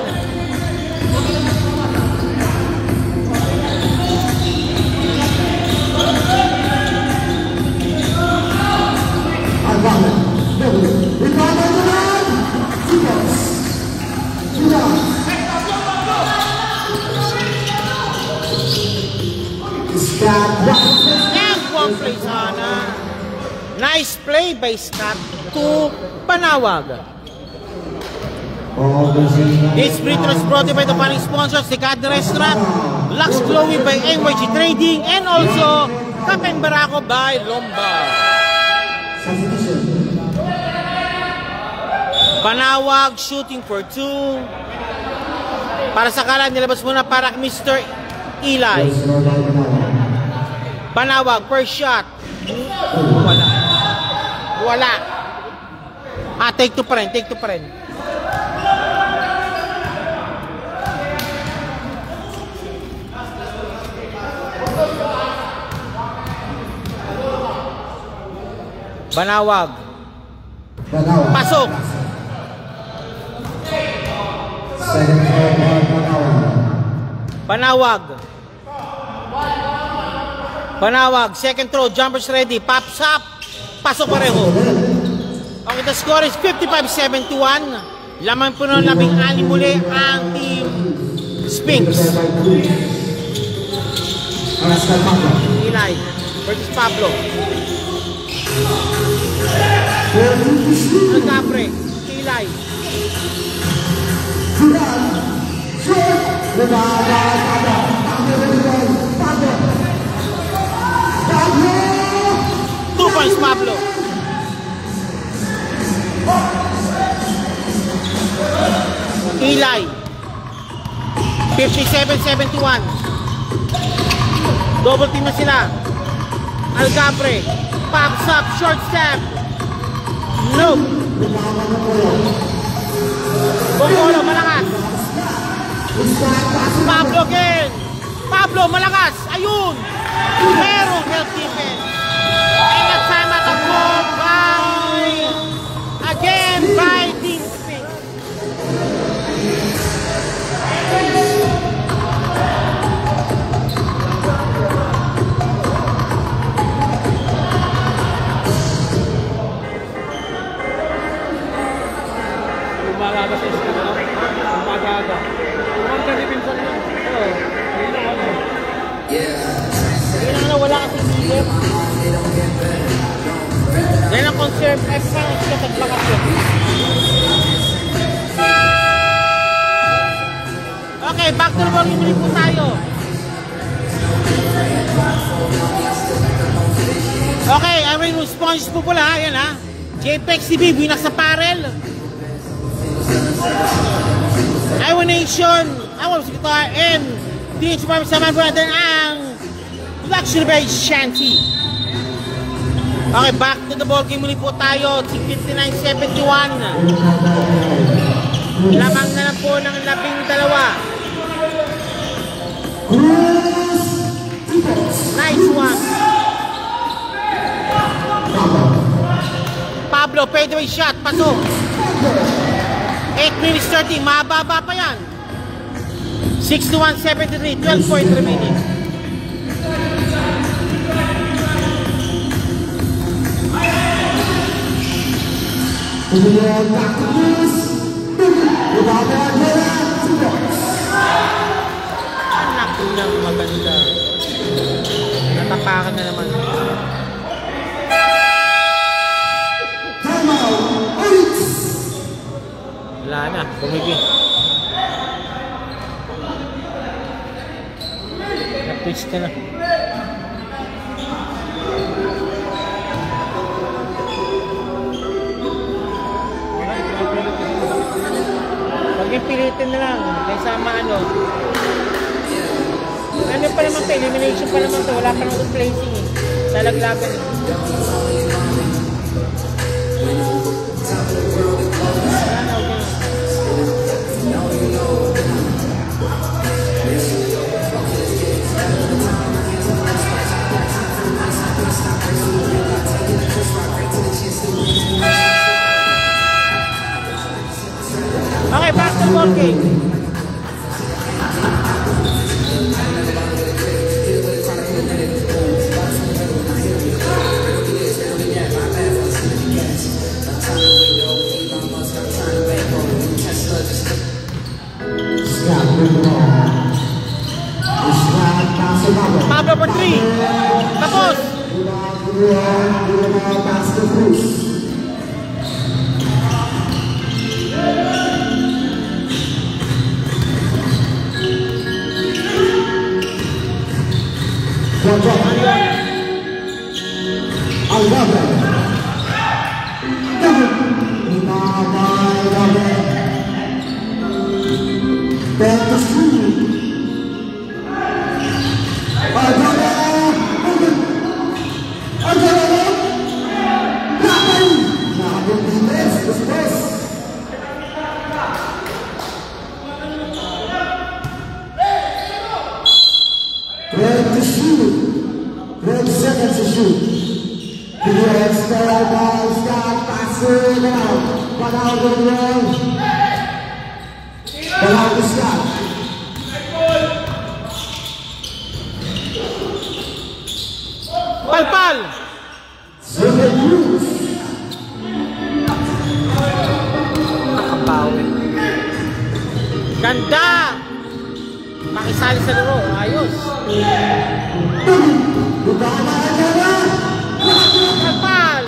And one play sana. Nice play by Scott to Banawag. This free throw is brought to you by the following sponsors: The Garden Restaurant, Lux Chloe by NYG Trading, and also Kapeng Barako by Lombard. Banawag shooting for 2. Para sa kanan, nilabas muna para Mr. Eli. Banawag, first shot. Wala. Take 2 pa rin, take 2 pa rin. Banawag. Pasok. Banawag. Banawag. Second throw. Jumpers ready. Pops up. Pasok pareho. Okay, the score is 55-71. Laman po ng 16 muli ang Team Spinks. Eli versus Pablo. Agapre, Eli. Two points, Pablo. Eli. 57-71. Double team na sila. Algapre. Pops up, short step. Nope. Bongolo, malakas. Pablo again. Pablo, malakas. Ayun. Merong help defense. And that time at the ball by, again, by Team Spinks. Umaga sa isla, no? Umaga. Umaga ni Pinsan yun. Oo. Hindi na wala kasi higit. Dahil ang conserve, extra na sila sa bakasyon. Okay, back to the ball. Muli po tayo. Okay, ang ring response po pala. Ayan ha. JPEX TV, binak sa parel. Iowa Nation, Iowa Guitar, and DH Marvin Saman Brother ang Luxury Bay Shanty. Okay, back to the ball game muli po tayo. 59-71. Lamang na lang po ng 12. fadeaway shot, pasok. 8 minutes 30, mababa pa yan. 61-73, 12.3 minutes. Anak ng maganda. Natapakan na naman. Wala na, bumigay. Na-twitch ka na. Pilitin na lang, kaysa ano pa naman ito, elimination pa naman ito, wala pa nang replacing eh, sa laglagan eh. Okay, basketball game. Pablo for 3. Tapos. Palpal. Nakabawi. Ganda. Makisali sa laro. Ayos. Palpal.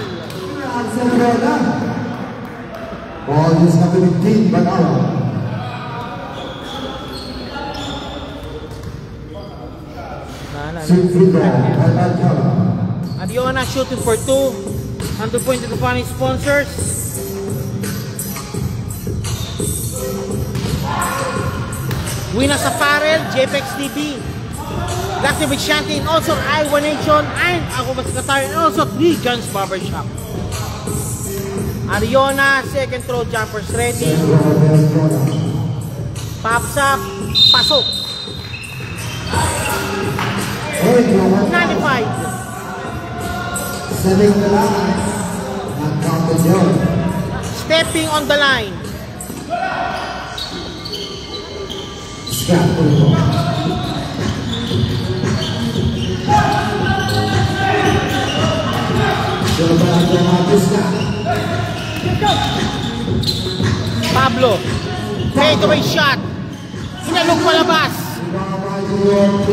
Ball is number 15, Banara. Ariona shooting for 2. 100 points to the funny sponsors. Winners Apparel, JPEX TV, Lucky with Shanty, and also Iowa Nation, and ako mas Qatar, and also 3 Guns Barbershop. Ariona, second throw jumpers ready. Pops up, pasok. 95. Setting the line. Not counted yet. Stepping on the line. Scott for the ball. Pablo, fadeaway shot. Hinalog palabas.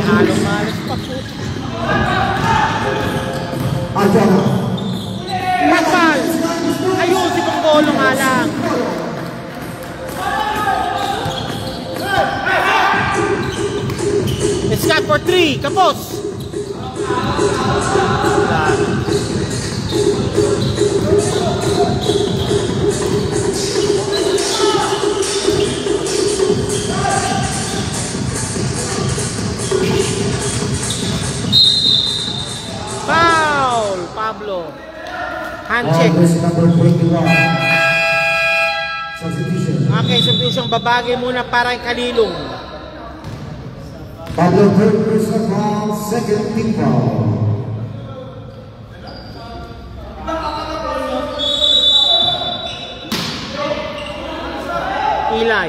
Halong-halos pa po. Palpal. Ayun, si Pangolo nga lang. Scott for 3. Kapos. Foul, Pablo. Handshake. Okay, substitution. Babagay muna para yung Kalilong. Pablo third personal foul, second team foul. Eli.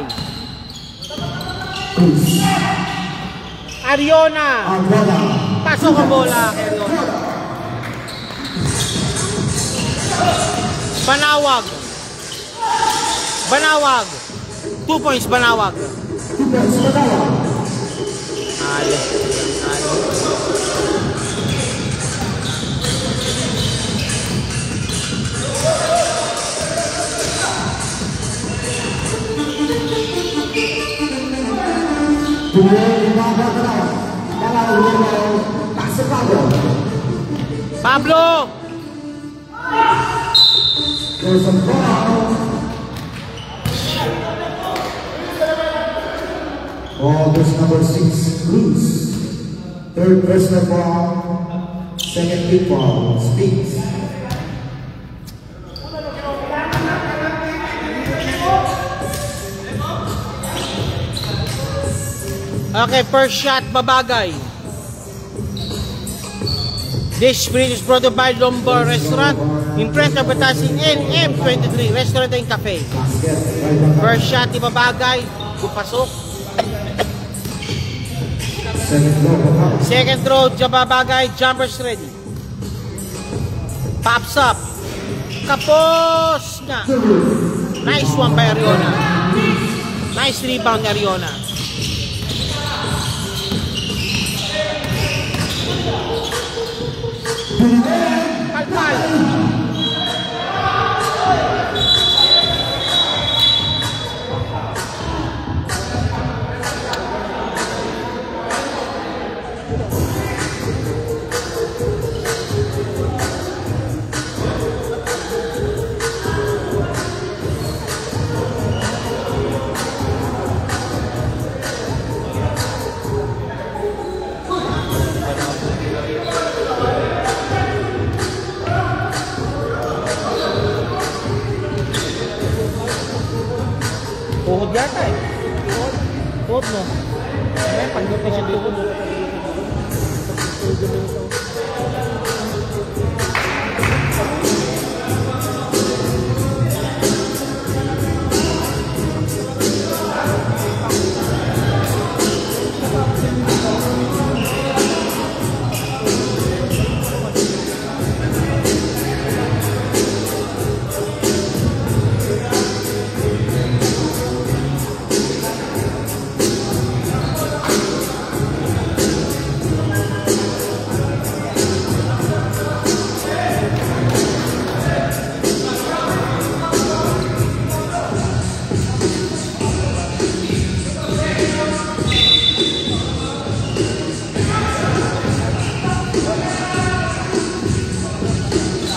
Ariona. Pasok ang bola kay Ariona. Banawag. Banawag. 2 points Banawag. Ale. Pablo. There's a foul. Oh, there's number 6 loose. Third personal foul. Second big foul. Speaks. Okay, first shot Babagay. This sprint is brought to by Lombard Restaurant in front of Batasing NM23 Restaurant and Cafe. First shot ni Babagay, pupasok. Second throw, Babagay, jumpers ready. Pops up. Kapos nga. Nice one by Ariona. Nice rebound ni Ariona. Palpal. Tuhod yata eh. Tuhod mo. May pagdot na siya tuhod.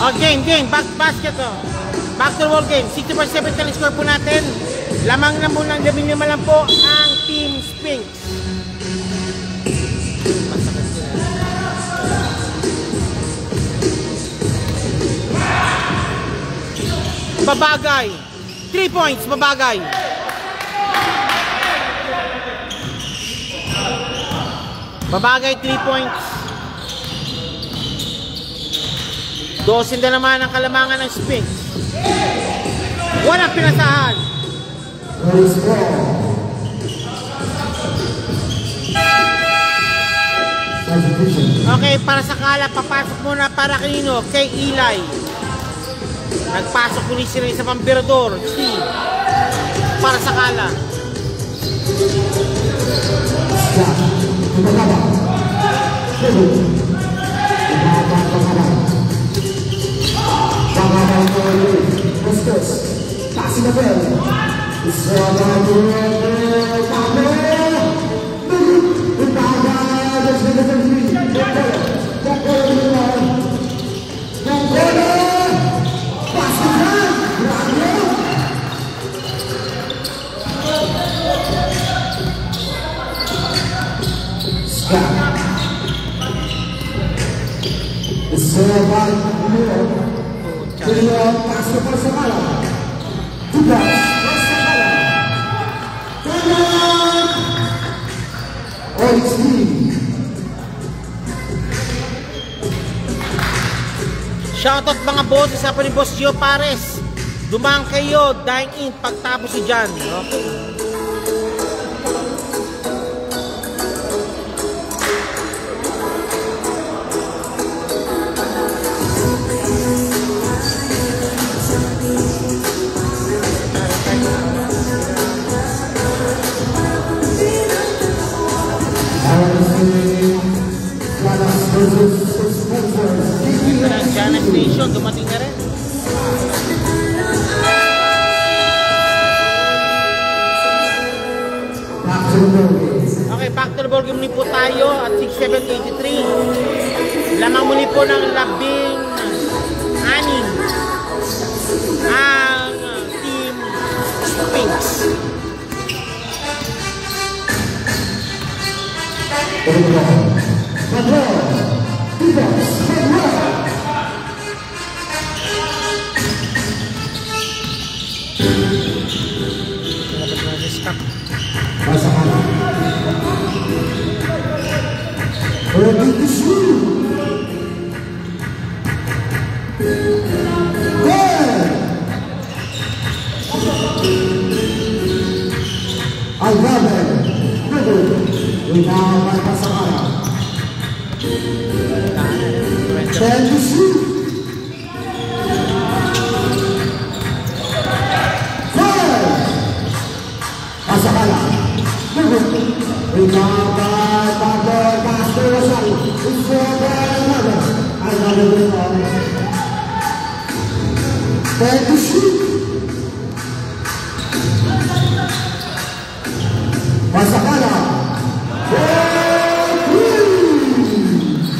Oh, game, basket oh. Back to the ball game. 60% ka score po natin. Lamang na muna, 15 lang po ang Team Spinks. Babagay. 3 points, Babagay. Babagay, 3 points. 12 na naman ang kalamangan ng Spinks. Walang pinasahan. Okay, para sa kala, papasok muna para kanino? Kay Eli. Nagpasok muli sila sa pambirador. Steve. Para sa kala. Passing the bell. It's Shoutout mga boss, isa pa ni Boss Gio Pares. Dumang kayo, dine in pagtapos si Jan. Okay. Jana Station, dumating na rin. Okay, back to the ball game muli po tayo at 6-7-83. Lamang muli po ng 16 ang Team Sphinx.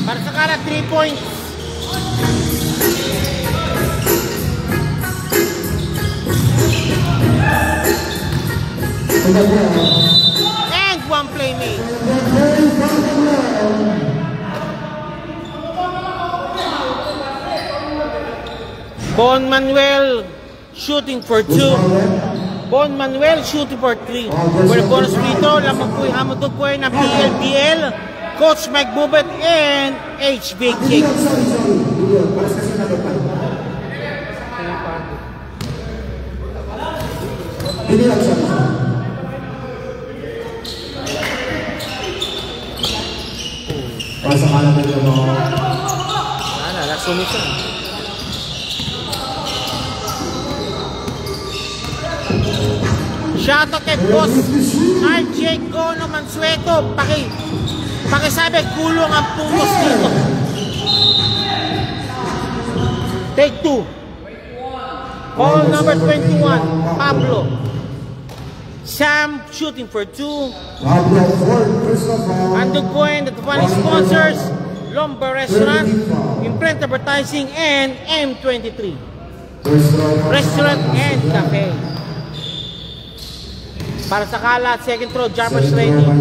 Marsakala 3 points. And 1 playmate. Bon Manuel shooting for 2. Bon Manuel shooting for 3. For the bonus free throw, lamang po yung hamotog po ng PLBL, Coach Mike Bubet, and HB King. Sumisan. Shoutout kay Boss RJ Gono Mansueto. Pakisabi, kulong ang punos dito. Take 2. Ball number 21, Pablo. Sam shooting for 2. Andog po and the funny sponsors, Lomba Restaurant, Imprint Advertising, and M23 Restaurant and Cafe. Para sa kalat, second throw, Jammers ready. Okay,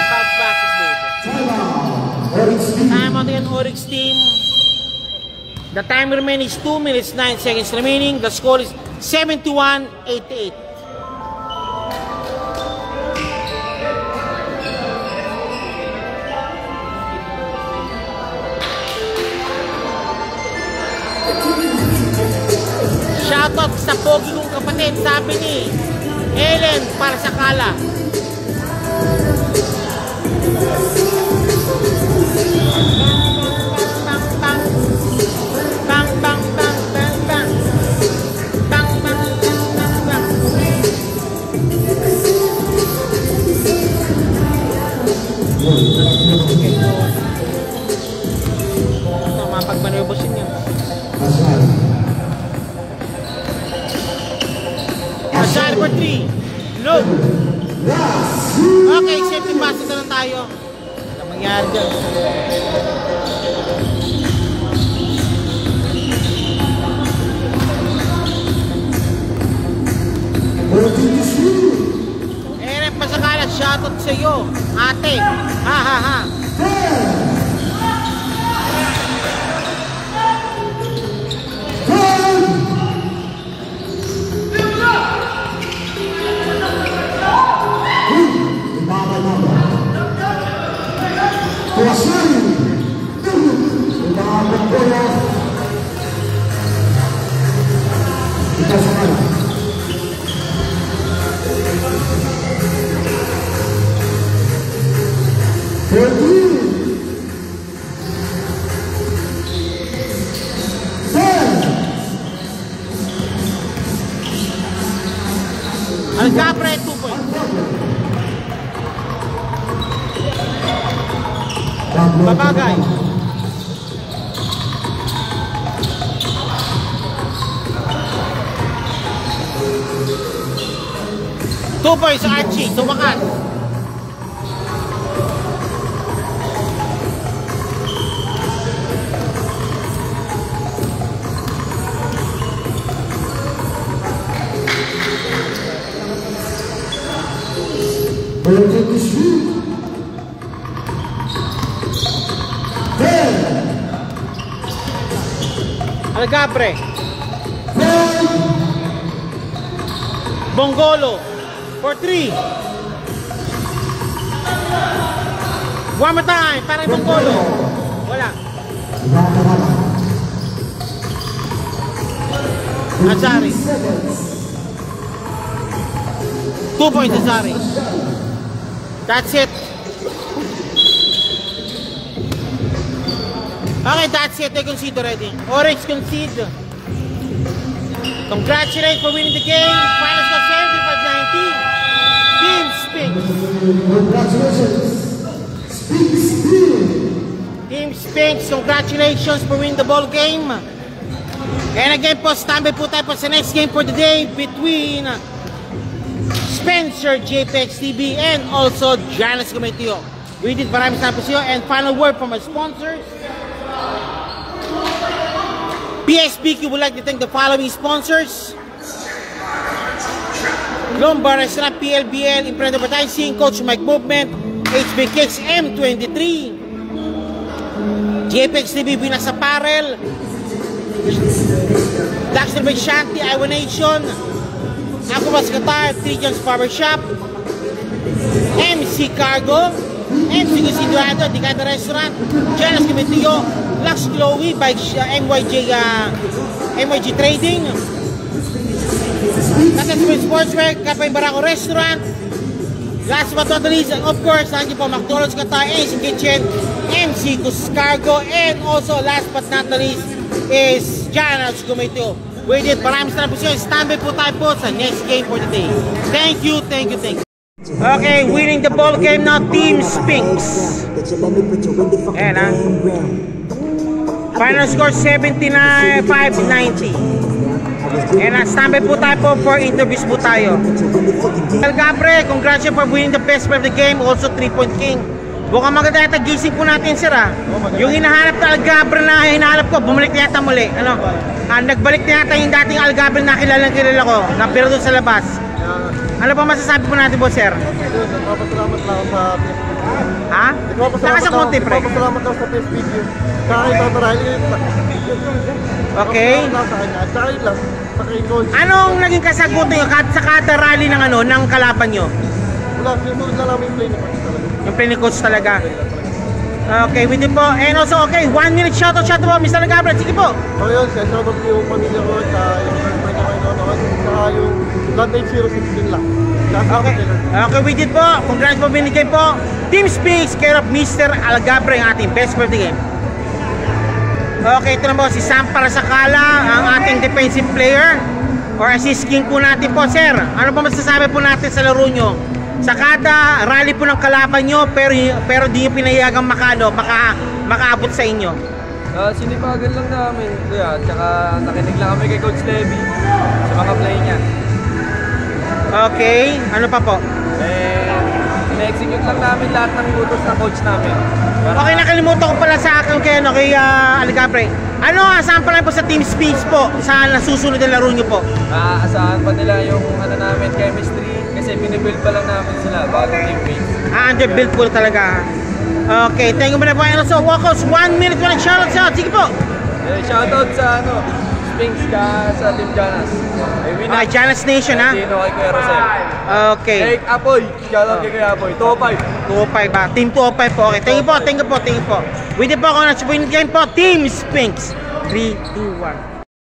5 passes later. Time on the Oryx team. The time remaining is 2 minutes 9 seconds remaining. The score is 71-88. Shoutout sa pogi kong kapatid, sabi ni Ellen para sa Kala. Bang bang bang bang bang bang bang bang bang bang. Ito, mapagmanerbosin niyo. Shot for 3. Look. Okay, safety pass na lang tayo. Ano mangyari dyan? Eren pa sa kalat. Shoutout sa iyo, ate. Ha ha ha. Kuasari, Algabre, 2 points. Babagay. Two points, Archie. Tumakas. Algabre. Bongolo for 3. One more time para Bongolo. Wala. Azari. 2 points Azari. That's it. Okay, that's it. They concede already. Orange concede. Congratulations for winning the game. Final score 75-90. Team Spinks. Congratulations. Team Spinks, congratulations for winning the ball game. And again po, standby po tayo po sa next game for the day between Spencer JPEX TV and also Janice Gametio. We did maraming salamat po sa iyo. And final word from our sponsors. PSBQ would like to thank the following sponsors: Glombar Restaurant, PLBL, Imprint Advertising, Coach Mike Movement, HB Kicks M23, JPEX TV, Vinas Apparel, Daxter by Shanti, Iowa Nation, Aquabas Qatar, 3 Jones Barbershop, MC Cargo, MC Gusiduado, Dicada Restaurant, Janice Gametio, Lux Chloe by MYG Trading, Kasasabay Sportswear, Kapay Barako Restaurant, last but not least, and of course, thank you po McDonald's Qatar, AC Kitchen, MC Cargo, and also last but not least is Janice Gametio. We did maraming salamat po siya. Standby po tayo po sa next game for the day. Thank you, thank you, thank you. Okay, winning the ball game now, Team Spinks. Ayan ha. Final score 79-5-90. And standby po tayo po for interviews po tayo. Algabre, congratulations for winning the best player of the game. Also 3-point king. Bukang maganda yata gising po natin sir ha. Yung hinahanap na Algabre na hinahanap ko, bumalik na yata muli. Ano? Nagbalik na yata yung dating Algabre na kilala ko. Napira doon sa labas. Ano pa masasabi po natin po sir? Nagpapasalamat lang ako sa Ha? Lakas ang konti pre. Nagpapasalamat lang sa PSBQ. Kahit tatarahin. Okay. Anong naging kasagutan nyo sa kada rally ng ano ng kalaban nyo? Wala, sinusunod na namin yung play ni coach talaga. Yung play ni coach talaga. Okay, we did po. And also, okay, 1 minute shoutout po, Mr. Algabre. Sige po. So yun, shoutout po yung pamilya ko at yung girlfriend ko kayo noon. Saka yung Blood 016 lang. Okay. Okay, we did po. Congrats po, binigay po. Team Speaks, care of Mr. Algabre, ang ating best for the game. Okay, ito na po si Sam Parasakala, ang ating defensive player or assist king po natin po, sir. Ano po masasabi po natin sa laro nyo? Sa kada rally po ng kalaban nyo, pero di nyo pinayagang makaabot sa inyo. Sinipagan lang namin, kuya. Tsaka nakinig lang kami kay Coach Levy sa mga play niya. Okay, ano pa po? Na-execute lang namin lahat ng utos ng coach namin. Okay, nakalimutan ko pala sa akin kay Algabre. Ano, asahan pala po sa Team Speaks po sa nasusunod na laro nyo po? Asahan pa nila yung namin chemistry kasi binibuild pa lang namin sila bago teammates. Underbuild po talaga. Okay, thank you muna po. And also, Wakos, 1 minute po ng shoutout sa. Sige po. Shoutout sa Spinks ka sa Team Janas. Okay, Janas Nation ha. Dino kay Kuya Rosel. Okay. Hey, Apoy. Shoutout kay Kuya Apoy. 205. 205 ba? Team 205 po. Okay, thank you po, thank you po, thank you po. With the po ako na sa point game po, Team Spinks. 3, 2, 1.